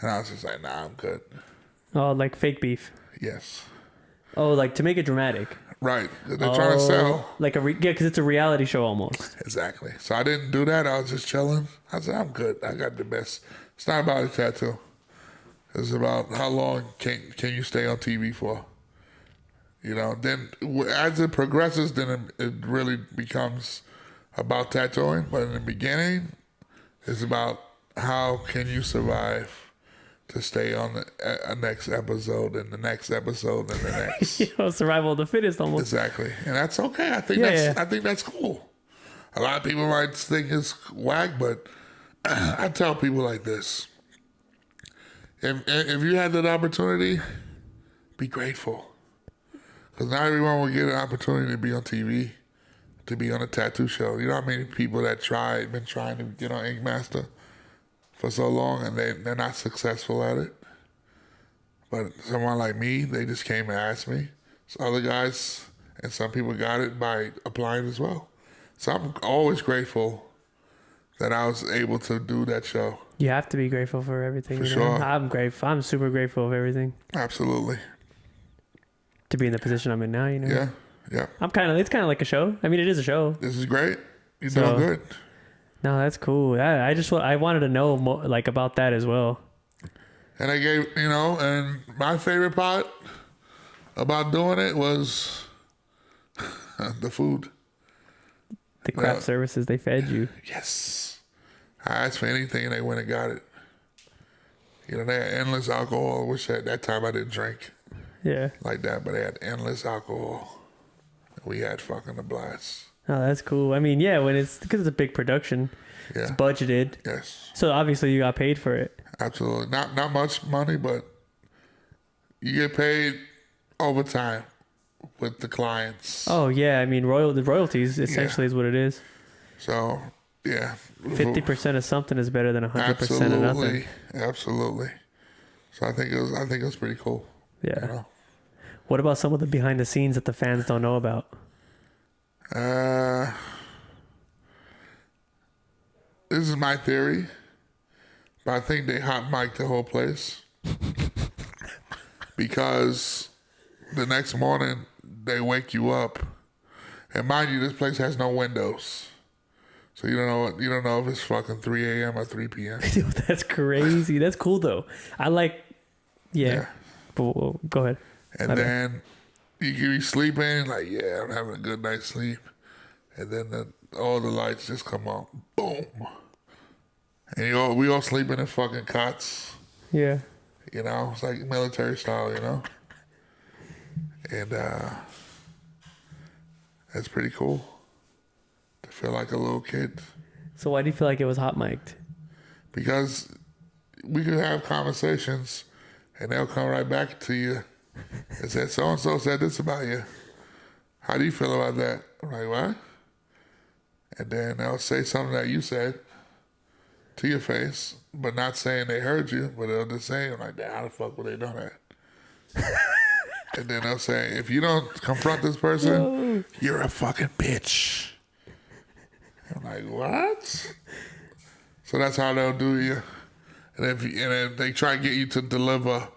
And I was just like, nah, I'm good. Oh, like fake beef. Yes. Oh, like to make it dramatic. Right. They're trying to sell. Like because it's a reality show almost. Exactly. So I didn't do that. I was just chilling. I said, I'm good. I got the best. It's not about a tattoo. It's about how long can you stay on TV for. Then as it progresses, then it really becomes about tattooing. But in the beginning, it's about how can you survive to stay on the next episode and the next episode and the next. Survival of the fittest almost. Exactly. And that's okay. I think that's cool. A lot of people might think it's whack, but I tell people like this. If you had that opportunity, be grateful. Because not everyone will get an opportunity to be on TV, to be on a tattoo show. You know how many people that been trying to get on Ink Master for so long and they're not successful at it. But someone like me, they just came and asked me. So other guys and some people got it by applying as well. So I'm always grateful that I was able to do that show. You have to be grateful for everything. For sure. I'm grateful. I'm super grateful of everything. Absolutely. To be in the position I'm in now, Yeah, yeah. It's kind of like a show. I mean, it is a show. This is great. You're doing good. No, that's cool. I wanted to know more, like about that as well. And I gave, and my favorite part about doing it was the food. The craft services they fed you. Yes. I asked for anything and they went and got it. They had endless alcohol, which at that time I didn't drink. Yeah. Like that, but they had endless alcohol. We had fucking a blast. Oh, that's cool. I mean, yeah, because it's a big production. Yeah. It's budgeted. Yes. So obviously you got paid for it. Absolutely. Not much money, but you get paid overtime with the clients. Oh yeah, I mean the royalties essentially is what it is. So yeah, 50% of something is better than 100% of nothing. Absolutely. So I think it was pretty cool. Yeah. What about some of the behind the scenes that the fans don't know about? this is my theory, but I think they hot mic'd the whole place because the next morning they wake you up, and mind you, this place has no windows, so you don't know if it's fucking 3 a.m. or 3 p.m. Dude, that's crazy. That's cool though. I like, yeah. But, go ahead. And then you can be sleeping like, yeah, I'm having a good night's sleep, and then all the lights just come on, boom, and we all sleeping in fucking cots. Yeah. You know, it's like military style, you know? And that's pretty cool to feel like a little kid. So why do you feel like it was hot mic'd? Because we could have conversations and they'll come right back to you and say, so-and-so said this about you. How do you feel about that? I'm like, what? And then they'll say something that you said to your face, but not saying they heard you, but they'll just say, I'm like, how the fuck would they know that? And then they'll say, if you don't confront this person, you're a fucking bitch. I'm like, what? So that's how they'll do you. And if they try to get you to deliver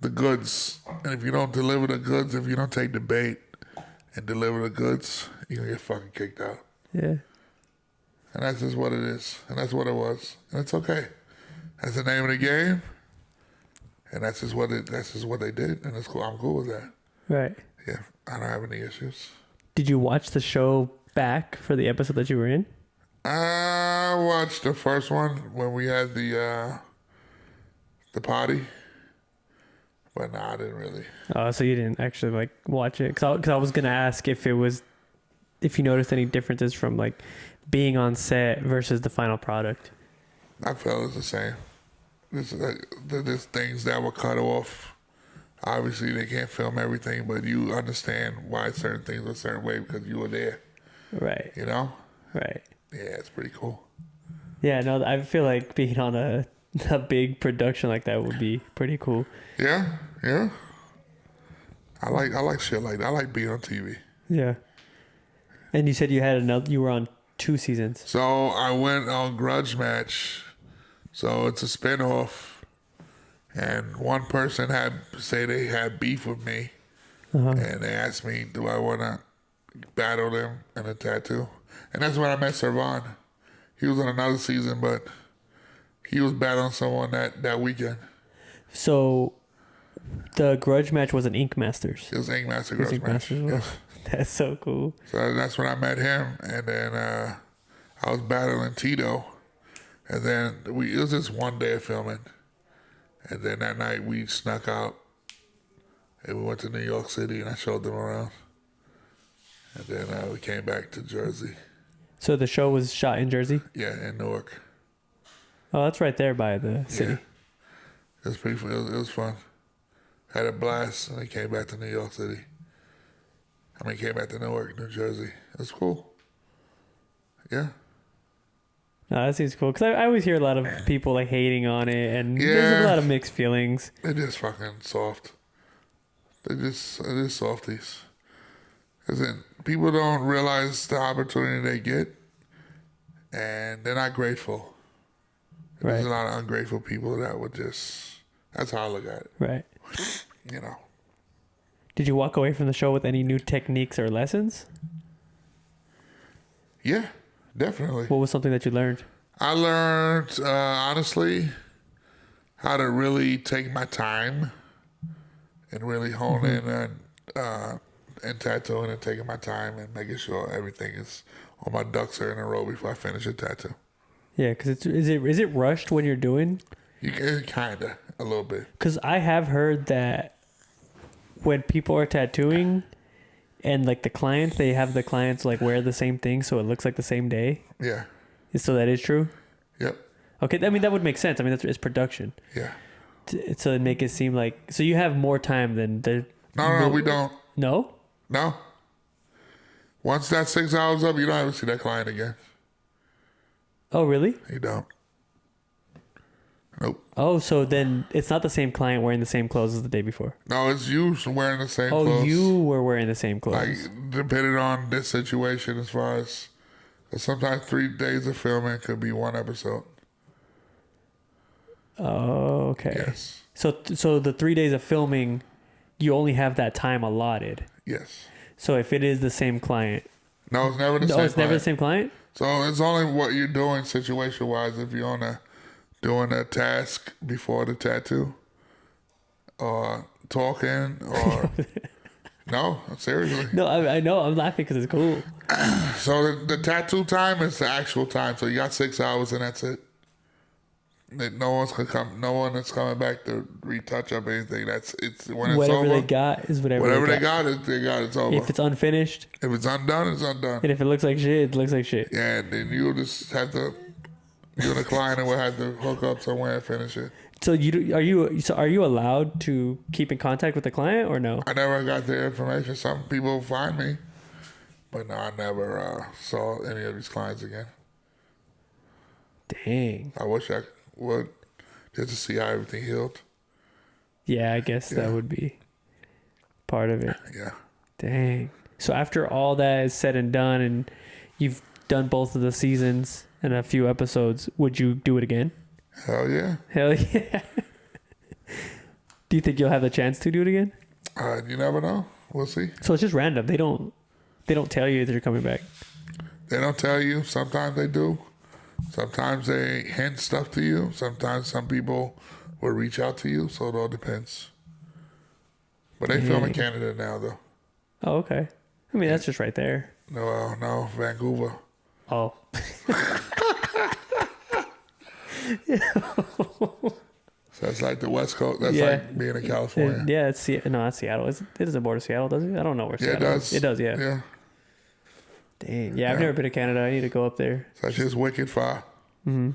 the goods, and if you don't deliver the goods, if you don't take the bait and deliver the goods, you're gonna get fucking kicked out. Yeah. And that's just what it is. And that's what it was. And it's okay. That's the name of the game. And that's just what they did. And it's cool. I'm cool with that. Right. Yeah. I don't have any issues. Did you watch the show back for the episode that you were in? I watched the first one when we had the party. But I didn't really. Oh, so you didn't actually like watch it? Cause I was gonna ask if you noticed any differences from like being on set versus the final product. I felt it's the same. There's things that were cut off. Obviously, they can't film everything, but you understand why certain things are a certain way because you were there. Right. You know? Right. Yeah, it's pretty cool. Yeah, no, I feel like being on a big production like that would be pretty cool. Yeah, yeah. I like shit like that. I like being on TV. Yeah. And you said you were on 2 seasons. So I went on Grudge Match. So it's a spinoff. And one person they had beef with me. And they asked me, do I want to battle them in a tattoo? And that's when I met Servan. He was on another season, but he was battling someone that weekend. So the Grudge Match was an Ink Masters. It was Ink Master Grudge Match. Yeah. That's so cool. So that's when I met him. And then I was battling Tito. And then it was just one day of filming. And then that night we snuck out. And we went to New York City and I showed them around. And then we came back to Jersey. So the show was shot in Jersey? Yeah, in Newark. Oh, that's right there by the city. Yeah. It was pretty fun. It was fun. Had a blast and I came back to New York City. Came back to Newark, New Jersey. It was cool. Yeah. No, that seems cool. Because I always hear a lot of people like hating on it and there's a lot of mixed feelings. They're just fucking soft. They're just softies. People don't realize the opportunity they get, and they're not grateful. Right. There's a lot of ungrateful people that would just. That's how I look at it. Right. You know. Did you walk away from the show with any new techniques or lessons? Yeah, definitely. What was something that you learned? I learned, honestly, how to really take my time and really hone in on and tattooing and taking my time and making sure everything is all my ducks are in a row before I finish a tattoo. Yeah, because is it rushed when you're doing? You can kinda a little bit. Because I have heard that when people are tattooing and like they have the clients like wear the same thing so it looks like the same day. Yeah. So that is true. Yep. Okay, I mean that would make sense. I mean it's production. Yeah. So it make it seem like so you have more time than the. No, we don't. No. No. Once that 6 hours up, you don't ever see that client again. Oh, really? You don't. Nope. Oh, so then it's not the same client wearing the same clothes as the day before. No, it's you wearing the same clothes. Oh, you were wearing the same clothes. Like, depending on this situation as far as Sometimes 3 days of filming could be one episode. Oh, okay. Yes. So the 3 days of filming, you only have that time allotted. Yes. So if it is the same client. No, it's never the same No, it's client. never the same client? So it's only what you're doing situation-wise if you're doing a task before the tattoo or talking or... No, seriously. No, I know. I'm laughing because it's cool. So the tattoo time is the actual time. So you got 6 hours and that's it. No one is coming back to retouch up anything. It's when it's Whatever over. they got is whatever Whatever they got, it's over. If it's unfinished. If it's undone, it's undone. And if it looks like shit, it looks like shit. Yeah, and then you'll just have to, you and the client will have to hook up somewhere and finish it. So are you allowed to keep in contact with the client or no? I never got the information. Some people find me, but no, I never saw any of these clients again. Dang. I wish I would, just to see how everything healed. Yeah, I guess that would be part of it. Yeah. Dang. So after all that is said and done, and you've done both of the seasons and a few episodes, would you do it again? Hell yeah. Hell yeah. Do you think you'll have the chance to do it again? You never know. We'll see. So it's just random. They don't tell you that you're coming back. They don't tell you. Sometimes they do. Sometimes they hint stuff to you. Sometimes some people will reach out to you. So it all depends. But they film in Canada now, though. Oh, okay. I mean, that's just right there. No, Vancouver. Oh. So it's like the West Coast. That's like being in California. Yeah, it's not Seattle. It doesn't border Seattle, does it? I don't know where Seattle is. It does, yeah. Yeah. Dang. Yeah, I've never been to Canada. I need to go up there. So it's just wicked far. Mm-hmm.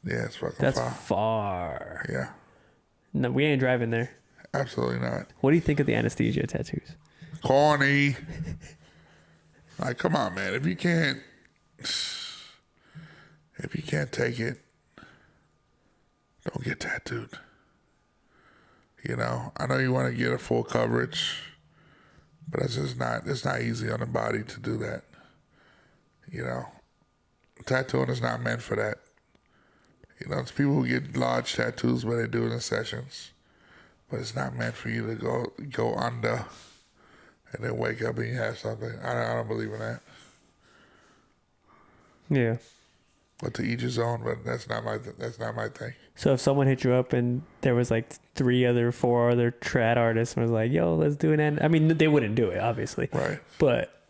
Yeah, it's fucking far. That's far. Yeah. No, we ain't driving there. Absolutely not. What do you think of the anesthesia tattoos? Corny. Like, come on, man. If you can't take it, don't get tattooed. You know, I know you want to get a full coverage, but it's not easy on the body to do that. You know, tattooing is not meant for that. You know, it's people who get large tattoos, but they do it in sessions. But it's not meant for you to go under and then wake up and you have something. I don't believe in that. Yeah. But to each his own. But that's not my thing. So if someone hit you up and there was like 4 other trad artists and was like, "Yo, let's do I mean, they wouldn't do it, obviously. Right. But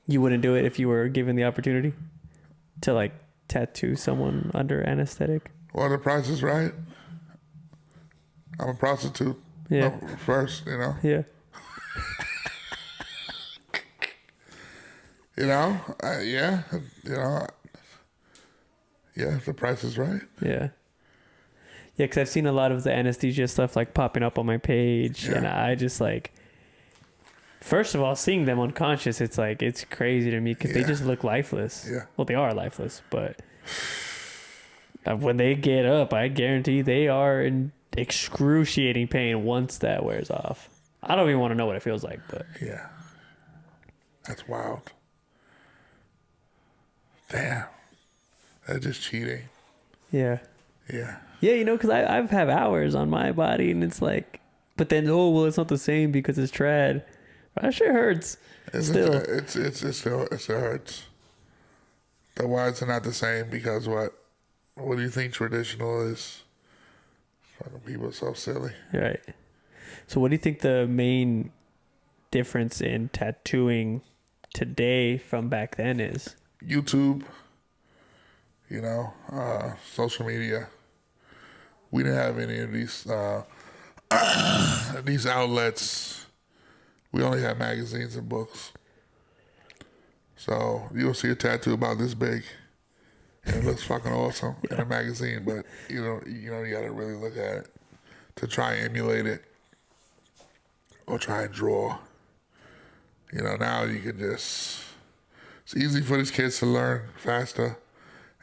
you wouldn't do it if you were given the opportunity to like tattoo someone under anesthetic. Well, the price is right. I'm a prostitute. Yeah. First, you know. Yeah. You know, yeah, you know, yeah, if the price is right. Yeah. Yeah, because I've seen a lot of the anesthesia stuff like popping up on my page, and I just like, first of all, seeing them unconscious, it's like, it's crazy to me because they just look lifeless. Yeah. Well, they are lifeless, but when they get up, I guarantee they are in excruciating pain once that wears off. I don't even want to know what it feels like, but yeah, that's wild. Damn, that's just cheating. yeah. Yeah. Yeah, you know, because I've have hours on my body, and it's like, but then it's not the same because it's trad. That shit hurts. It still hurts. The words are not the same because what do you think traditional is? Fucking people are so silly. Right. So what do you think the main difference in tattooing today from back then is? YouTube, you know, social media. We didn't have any of these outlets. We only had magazines and books. So you'll see a tattoo about this big, and it looks fucking awesome in a magazine, but you gotta really look at it to try and emulate it or try and draw. You know, now you can just, it's easy for these kids to learn faster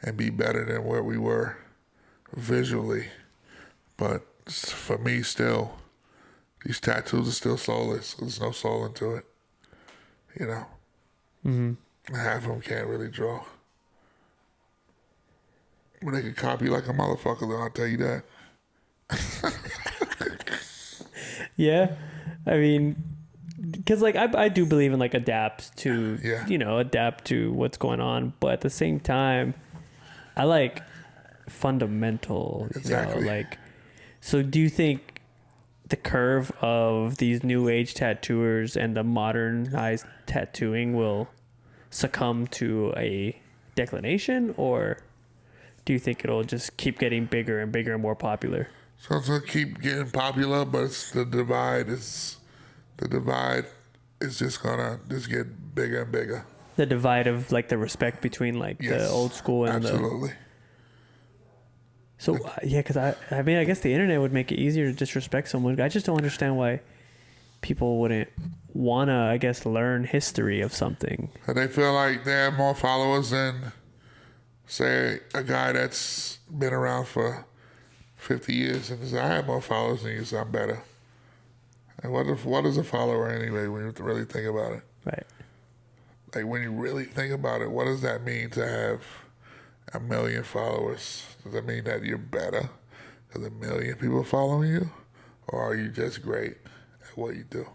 and be better than where we were visually. But for me, still, these tattoos are still soulless. There's no soul into it. You know? Mm-hmm. Half of them can't really draw. When they can copy like a motherfucker, then I'll tell you that. Yeah, I mean, because like I do believe in like adapt to adapt to what's going on, but at the same time, I like fundamental. Exactly. Like, so do you think the curve of these new age tattooers and the modernized tattooing will succumb to a declination, or do you think it'll just keep getting bigger and bigger and more popular? So it's gonna keep getting popular, but the divide is just gonna just get bigger and bigger. The divide of like the respect between like the old school and absolutely. So yeah, because I mean I guess the internet would make it easier to disrespect someone. I just don't understand why people wouldn't wanna, I guess, learn history of something. So they feel like they have more followers than, say, a guy that's been around for 50 years and says, I have more followers than you, so I'm better. And what is a follower anyway when you really think about it? Right. Like when you really think about it, what does that mean to have 1 million followers? Does that mean that you're better because 1 million people following you? Or are you just great at what you do?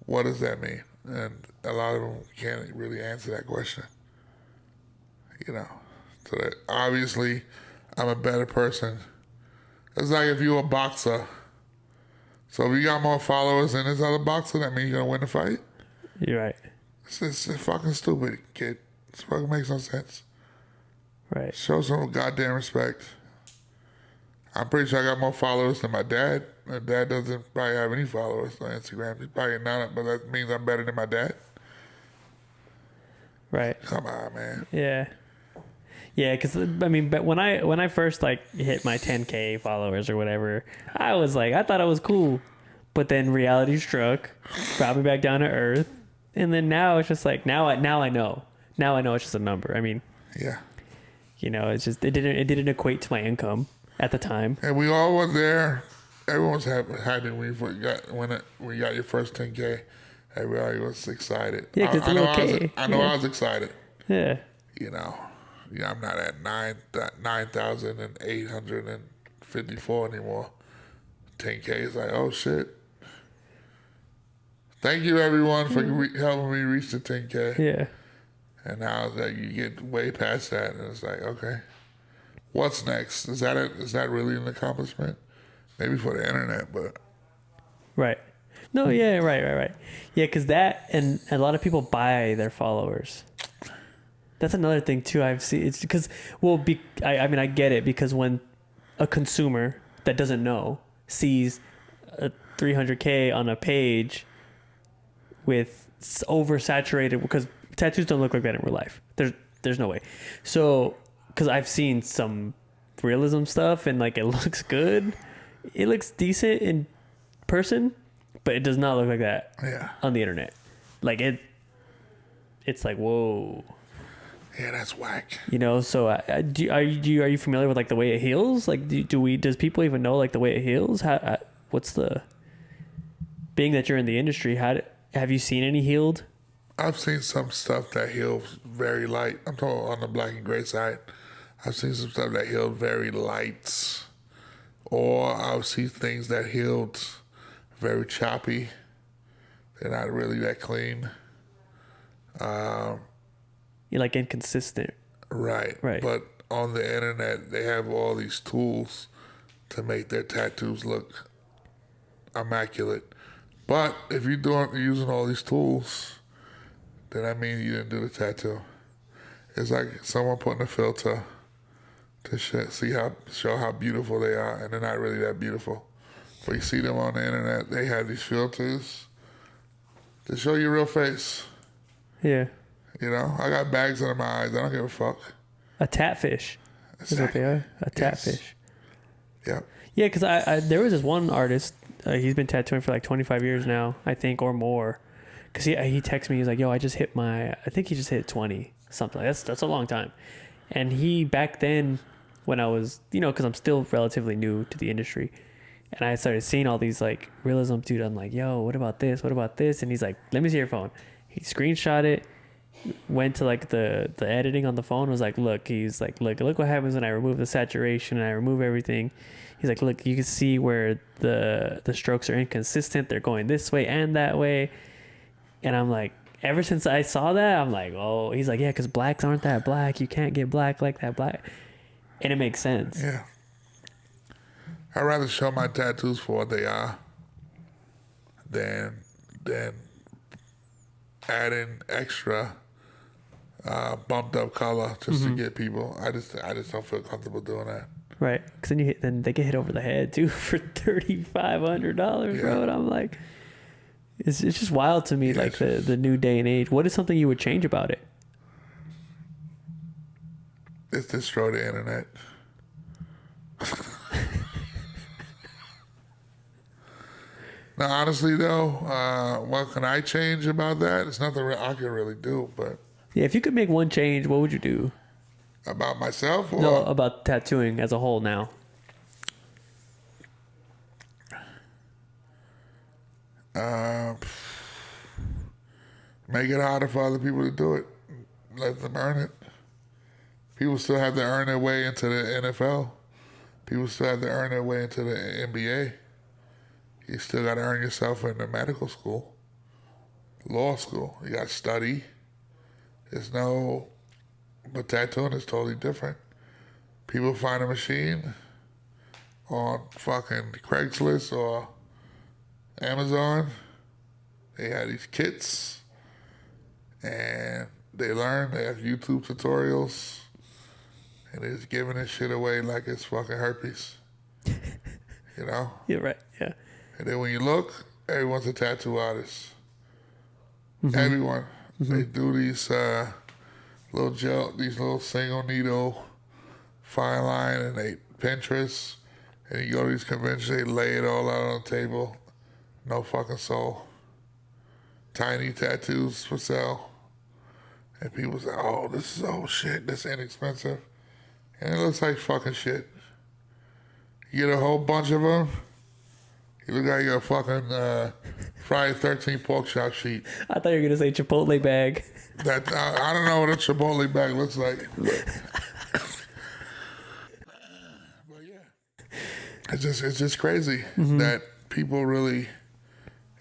What does that mean? And a lot of them can't really answer that question. You know, so that obviously I'm a better person. It's like if you're a boxer. So if you got more followers than this other boxer, that means you're gonna win the fight? You're right. It's fucking stupid, kid. It fucking makes no sense. Right. Show some goddamn respect. I'm pretty sure I got more followers than my dad. My dad doesn't probably have any followers on Instagram. He's probably none, but that means I'm better than my dad. Right. Come on, man. Yeah. Yeah, because I mean, but when I first like hit my 10K followers or whatever, I was like, I thought I was cool, but then reality struck, brought me back down to earth, and then now it's just like now I know it's just a number. I mean, yeah, you know, it's just it didn't equate to my income at the time. And we all were there. Everyone's happy when you got your first 10K. Everybody was excited. Yeah, because I know I was excited. Yeah. You know. Yeah, I'm not at 9,854 anymore. 10K is like, oh shit. Thank you everyone for helping me reach the 10K. Yeah. And now that you get way past that, and it's like, okay, what's next? Is that really an accomplishment? Maybe for the internet, but right. No, yeah, right. Yeah, because that and a lot of people buy their followers. That's another thing too. I've seen it's because I mean I get it because when a consumer that doesn't know sees a 300K on a page with oversaturated, because tattoos don't look like that in real life. There's no way. So because I've seen some realism stuff and like it looks good, it looks decent in person, but it does not look like that on the internet. Like it's like whoa. Yeah, that's whack. You know, so are you familiar with like the way it heals? Like, does people even know like the way it heals? What's the, being that you're in the industry, have you seen any healed? I've seen some stuff that heals very light. I'm talking on the black and gray side. I've seen some stuff that healed very light, or I've seen things that healed very choppy. They're not really that clean. You're like inconsistent. Right. But on the internet, they have all these tools to make their tattoos look immaculate. But if you're using all these tools, then that means you didn't do the tattoo. It's like someone putting a filter to show how beautiful they are, and they're not really that beautiful. But you see them on the internet, they have these filters to show your real face. Yeah. You know, I got bags under my eyes. I don't give a fuck. A tatfish. Exactly. Is what they are. A tatfish. Yep. Yeah, because there was this one artist. He's been tattooing for like 25 years now, I think, or more. Because he texted me. He's like, "Yo, I think he just hit 20 something. That's a long time." And he back then, when I was, because I'm still relatively new to the industry, and I started seeing all these like realism, dude. I'm like, "Yo, what about this? What about this?" And he's like, "Let me see your phone." He screenshot it. went to like the editing on the phone, was like, look, he's like, look what happens when I remove the saturation and I remove everything. He's like, look, you can see where the strokes are inconsistent. They're going this way and that way. And I'm like, ever since I saw that, I'm like, oh, he's like, yeah, because blacks aren't that black. You can't get black like that black. And it makes sense. Yeah. I'd rather show my tattoos for what they are than adding extra bumped up color just to get people. I just don't feel comfortable doing that. Right, because then they get hit over the head too for $3,500, bro. And I'm like, it's just wild to me, like the new day and age. What is something you would change about it? It's destroy the internet. Now, honestly though, what can I change about that? It's nothing I can really do, but yeah, if you could make one change, what would you do? About myself? Or? No, about tattooing as a whole now. Make it harder for other people to do it. Let them earn it. People still have to earn their way into the NFL. People still have to earn their way into the NBA. You still got to earn yourself in the medical school, law school. You got to study. But tattooing is totally different. People find a machine on fucking Craigslist or Amazon. They have these kits and they learn. They have YouTube tutorials and they're just giving this shit away like it's fucking herpes. You know? You're right, yeah. And then when you look, everyone's a tattoo artist. Everyone. They do these these little single needle fine line, and they Pinterest, and you go to these conventions, they lay it all out on the table. No fucking soul. Tiny tattoos for sale. And people say, oh, this is old shit, this ain't expensive. And it looks like fucking shit. You get a whole bunch of them, you look like a fucking Friday 13 pork chop sheet. I thought you were going to say Chipotle bag. That I don't know what a Chipotle bag looks like. But yeah. It's just crazy that people really,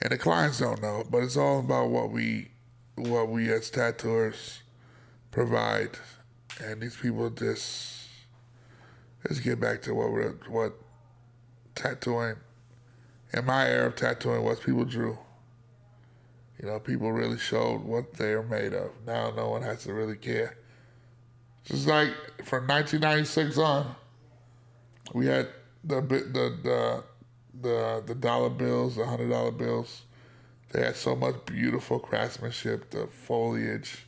and the clients don't know, but it's all about what we as tattooers provide. And these people just, let's get back to what tattooing, in my era of tattooing, what people drew. You know, people really showed what they're made of. Now no one has to really care. Just like from 1996 on, we had the dollar bills, the $100 bills. They had so much beautiful craftsmanship, the foliage.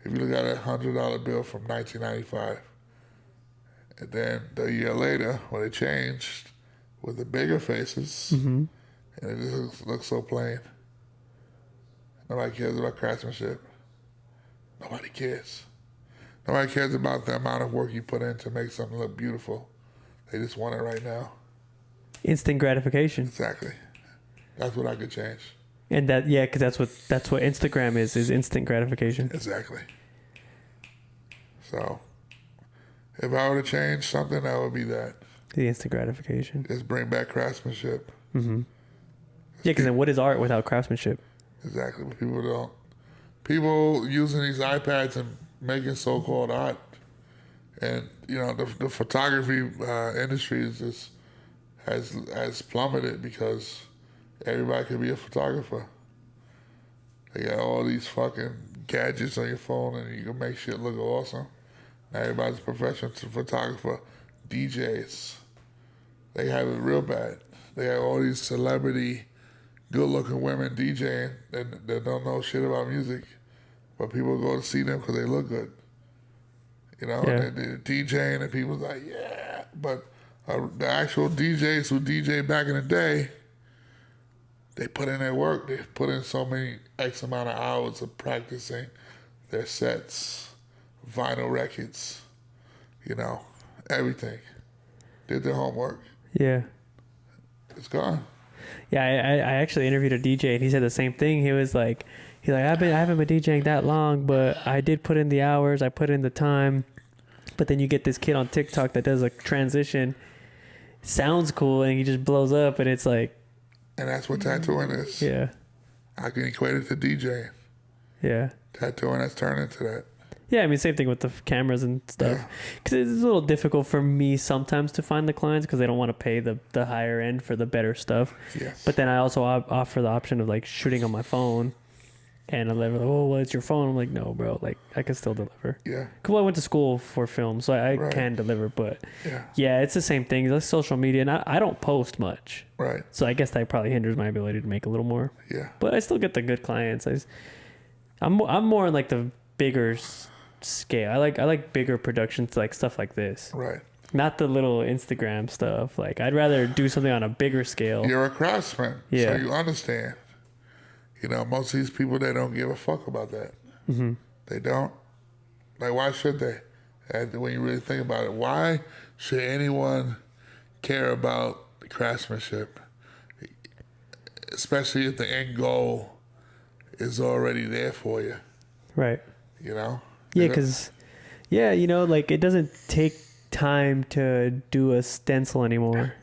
If you look at a $100 bill from 1995, and then the year later when it changed with the bigger faces, and it just looks so plain. Nobody cares about craftsmanship. Nobody cares. Nobody cares about the amount of work you put in to make something look beautiful. They just want it right now. Instant gratification. Exactly. That's what I could change. And that, yeah, because that's what Instagram is instant gratification. Exactly. So, if I were to change something, that would be that. The instant gratification. Just bring back craftsmanship. Yeah, because then what is art without craftsmanship? Exactly, but people don't. People using these iPads and making so-called art, and you know the photography industry is just has plummeted because everybody can be a photographer. They got all these fucking gadgets on your phone, and you can make shit look awesome. Now everybody's a professional photographer. DJs, they have it real bad. They have all these celebrity, good-looking women DJing that don't know shit about music, but people go to see them because they look good. You know, they're DJing and people's like, yeah. But the actual DJs who DJ back in the day, they put in their work. They put in so many X amount of hours of practicing their sets, vinyl records, you know, everything. Did their homework. Yeah. It's gone. Yeah, I actually interviewed a DJ and he said the same thing. He was like, He's like, I haven't been DJing that long, but I did put in the hours, I put in the time. But then you get this kid on TikTok that does a transition, sounds cool, and he just blows up, and it's like, And that's what tattooing is. yeah, I can equate it to DJing. yeah. Tattooing has turned into that. Yeah, I mean, same thing with the cameras and stuff. Because it's a little difficult for me sometimes to find the clients because they don't want to pay the higher end for the better stuff. Yes. But then I also offer the option of like shooting on my phone. And I'm like, oh, well, it's your phone. I'm like, no, bro. Like, I can still deliver. Yeah. Because I went to school for film, so I Right. can deliver. But Yeah. yeah, it's the same thing. It's social media. And I don't post much. Right. So I guess that probably hinders my ability to make a little more. Yeah. But I still get the good clients. I'm more on like the bigger scale. I like bigger productions, like stuff like this, Right. not the little Instagram stuff. Like I'd rather do something on a bigger scale. You're a craftsman. Yeah. So you understand. You know, most of these people, they don't give a fuck about that. Mm-hmm. They don't. Like, why should they? And when you really think about it, why should anyone care about craftsmanship? Especially if the end goal is already there for you, Right. you know? Yeah, because like it doesn't take time to do a stencil anymore.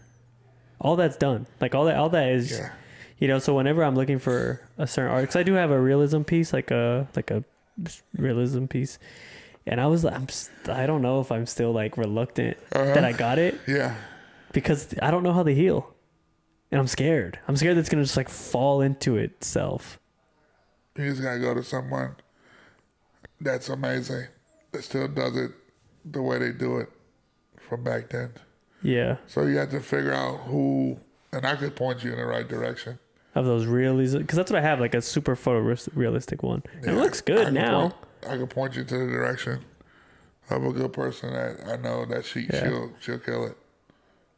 All that's done. Like all that is. Yeah. So whenever I'm looking for a certain art, because I do have a realism piece, like a realism piece, and I don't know if I'm still like reluctant that I got it Yeah. because I don't know how they heal, and I'm scared. I'm scared that it's gonna just like fall into itself. You just gotta go to someone that's amazing that still does it the way they do it from back then. Yeah, So you have to figure out who, and I could point you in the right direction. of those realism, because that's what I have, like a super realistic one. And it looks good now. I can point you to the direction of a good person that I know that she'll kill it.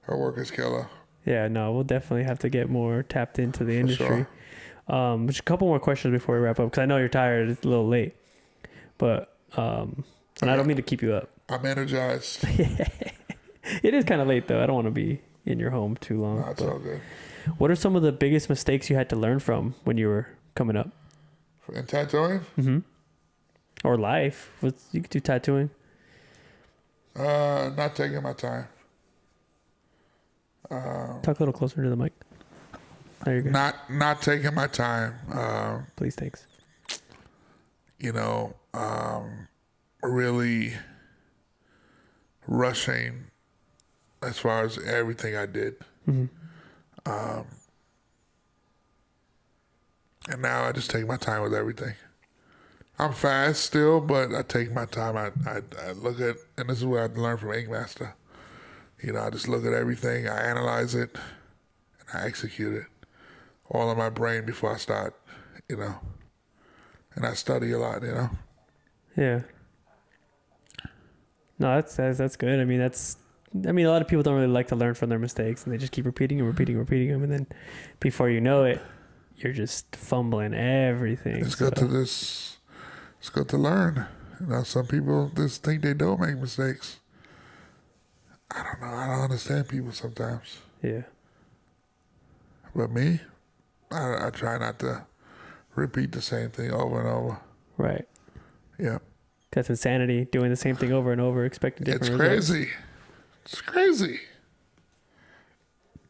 Her work is killer. Yeah, no, we'll definitely have to get more tapped into the industry. Sure. Just a couple more questions before we wrap up, because I know you're tired. It's a little late, but and I don't mean to keep you up. I'm energized. It is kind of late though. I don't want to be in your home too long. No, it's all good. What are some of the biggest mistakes you had to learn from when you were coming up? In tattooing? Mm-hmm. Or life? You could do tattooing. Not taking my time. Talk a little closer to the mic. There you go. Not taking my time. Please, thanks. Really rushing as far as everything I did. Mm-hmm. And now I just take my time with everything. I'm fast still, but I take my time. I look at, and this is what I learned from Ink Master. I just look at everything, I analyze it, and I execute it all in my brain before I start, And I study a lot, Yeah. No, that's good. I mean, a lot of people don't really like to learn from their mistakes, and they just keep repeating them, and then before you know it, you're just fumbling everything. It's good to learn. Some people just think they don't make mistakes. I don't know. I don't understand people sometimes. Yeah. But me, I try not to repeat the same thing over and over. Right. Yeah. That's insanity, doing the same thing over and over, expecting different results. Crazy. It's crazy.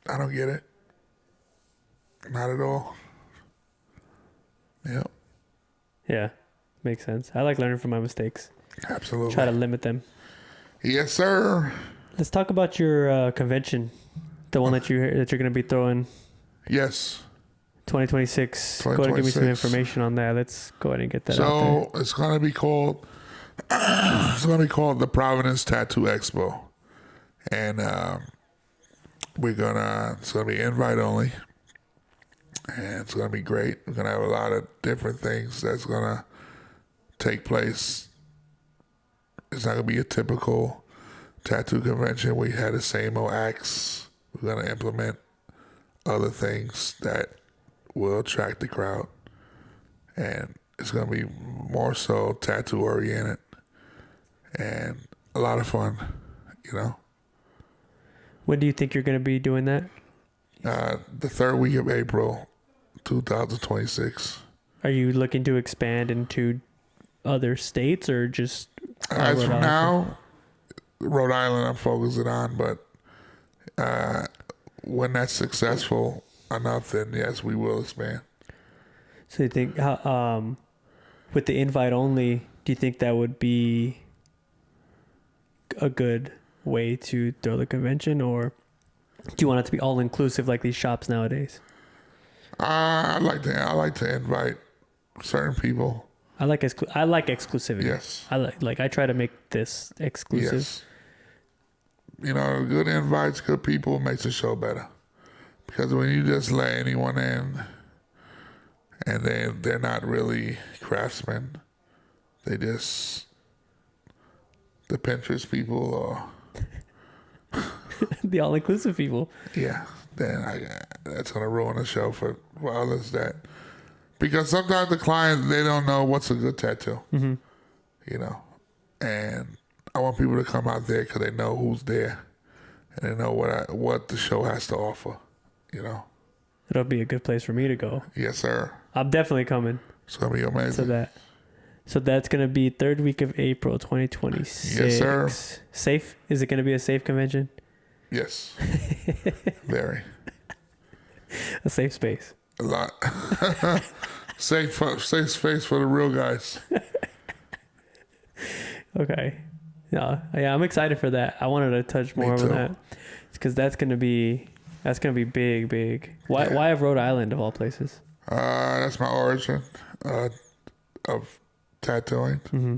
I don't get it. Not at all. Yep. Yeah. Makes sense. I like learning from my mistakes. Absolutely. Try to limit them. Yes, sir. Let's talk about your convention, the one that you're going to be throwing. Yes. 2026. Go ahead and give me some information on that. Let's go ahead and get that out there. So it's going to be called the Providence Tattoo Expo. And it's going to be invite only. And it's going to be great. We're going to have a lot of different things that's going to take place. It's not going to be a typical tattoo convention where you had the same old acts. We're going to implement other things that will attract the crowd. And it's going to be more so tattoo oriented and a lot of fun, When do you think you're going to be doing that? The third week of April, 2026. Are you looking to expand into other states or just As Rhode from Island? now, Rhode Island I'm focusing on, but when that's successful enough, then yes, we will expand. So you think with the invite only, do you think that would be a good way to throw the convention, or do you want it to be all inclusive like these shops nowadays? I like to invite certain people. I like exclusivity. Yes. I try to make this exclusive. Yes. You know, good invites, good people makes the show better. Because when you just let anyone in and they're not really craftsmen, they just the Pinterest people or The all inclusive people. yeah, then that's gonna ruin the show for others that because sometimes the clients they don't know what's a good tattoo, Mm-hmm. you know, and I want people to come out there because they know who's there and they know what the show has to offer, you know. It'll be a good place for me to go. Yes, sir. I'm definitely coming. It's gonna be amazing. So that's gonna be third week of April 2026. Yes, sir. Safe? Is it gonna be a safe convention? Yes, very. A safe space. A lot. safe space for the real guys. Okay. Yeah, I'm excited for that. I wanted to touch more on that because that's gonna be big. Why have Rhode Island of all places? That's my origin of tattooing, Mm-hmm.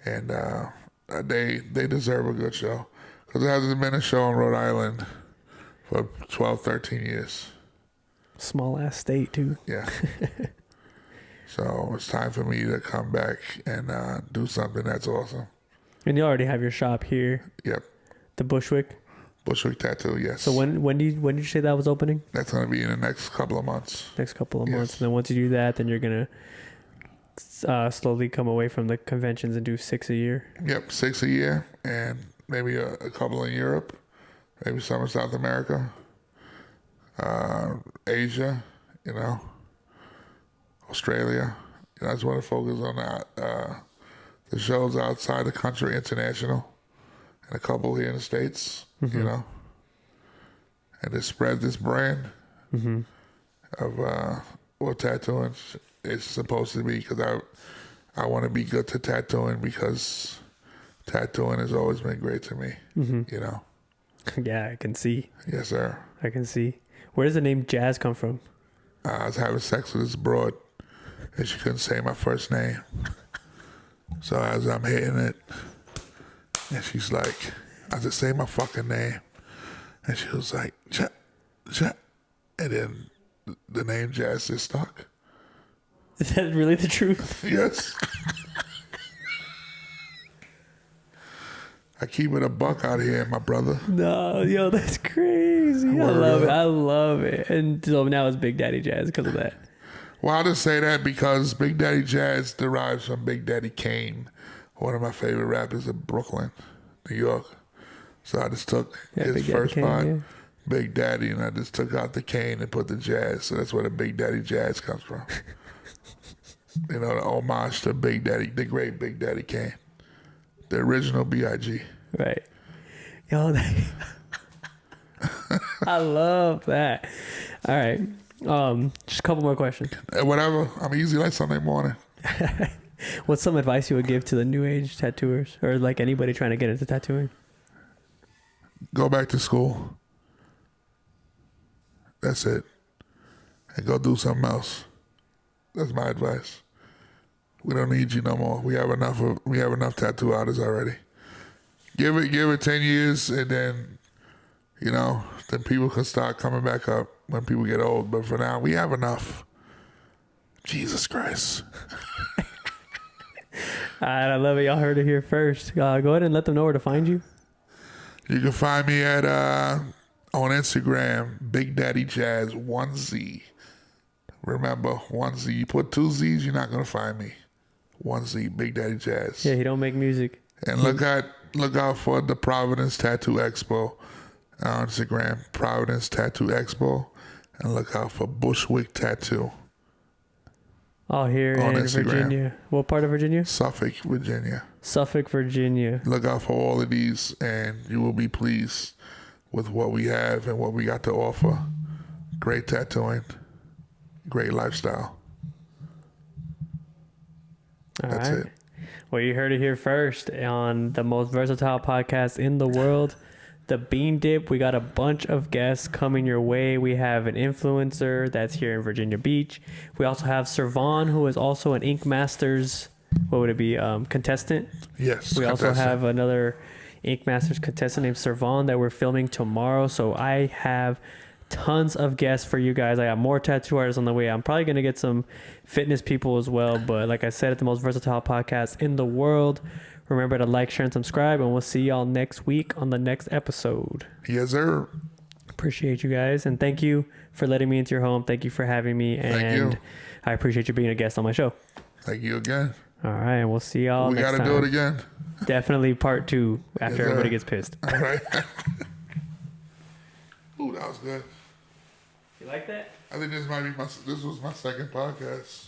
and they deserve a good show because there hasn't been a show in Rhode Island for 12, 13 years. Small ass state too. Yeah. So it's time for me to come back and do something that's awesome. And you already have your shop here. Yep. The Bushwick. Bushwick Tattoo, yes. So when did you say that was opening? That's going to be in the next couple of months. Next couple of Yes. months. And then once you do that, then you're gonna slowly come away from the conventions and do 6 a year. Yep, 6 a year and maybe a couple in Europe, maybe some in South America, Asia, you know, Australia. You know, I just want to focus on the shows outside the country, international, and a couple here in the States, Mm-hmm. you know, and to spread this brand Mm-hmm. of what tattooing is supposed to be because I want to be good to tattooing because tattooing has always been great to me, Mm-hmm. you know. Yeah, I can see. Yes, sir. I can see. Where does the name Jazz come from? I was having sex with this broad and she couldn't say my first name. So as I'm hitting it, and she's like, I just say my fucking name. And she was like, Chat. And then the name Jazz just stuck. Is that really the truth? Yes. I keep it a buck out here, my brother. No, yo, that's crazy. I Word love it. up. I love it. And so now it's Big Daddy Jazz because of that. Well, I'll just say that because Big Daddy Jazz derives from Big Daddy Kane, one of my favorite rappers of Brooklyn, New York. So I just took his Big Daddy first Kane, part, yeah. Big Daddy, and I just took out the Kane and put the Jazz. So that's where the Big Daddy Jazz comes from. You know, the homage to Big Daddy, the great Big Daddy Kane, the original B.I.G. Right. Yo, I love that. All right. Just a couple more questions. Whatever, I'm easy like Sunday morning. What's some advice you would give to the new age tattooers or like anybody trying to get into tattooing? Go back to school. That's it. And go do something else. That's my advice. We don't need you no more. We have enough tattoo artists already. Give it 10 years and then, you know, then people can start coming back up when people get old. But for now, we have enough. Jesus Christ. All right, I love it. Y'all heard it here first. Go ahead and let them know where to find you. You can find me at on Instagram, Big Daddy Jazz 1Z. Remember, 1Z. You put 2 Z's, you're not gonna find me. 1Z, Big Daddy Jazz. Yeah, he don't make music. And look out for the Providence Tattoo Expo on Instagram, Providence Tattoo Expo, and look out for Bushwick Tattoo. Oh, here on in Instagram. Virginia. What part of Virginia? Suffolk, Virginia. Suffolk, Virginia. Look out for all of these, and you will be pleased with what we have and what we got to offer. Great tattooing, great lifestyle. That's it. Well, you heard it here first on the most versatile podcast in the world, The Bean Dip. We got a bunch of guests coming your way. We have an influencer that's here in Virginia Beach. We also have Servan, who is also an Ink Masters, what would it be, contestant? Yes. We also have another Ink Masters contestant named Servan that we're filming tomorrow. So I have tons of guests for you guys. I got more tattoo artists on the way. I'm probably going to get some fitness people as well. But like I said, it's the most versatile podcast in the world. Remember to like, share, and subscribe. And we'll see y'all next week on the next episode. Yes, sir. Appreciate you guys. And thank you for letting me into your home. Thank you for having me. And thank you. I appreciate you being a guest on my show. Thank you again. All right. And we'll see y'all next time. We got to do it again. Definitely part 2 after everybody gets pissed. All right. Ooh, that was good. You like that? I think this was my second podcast.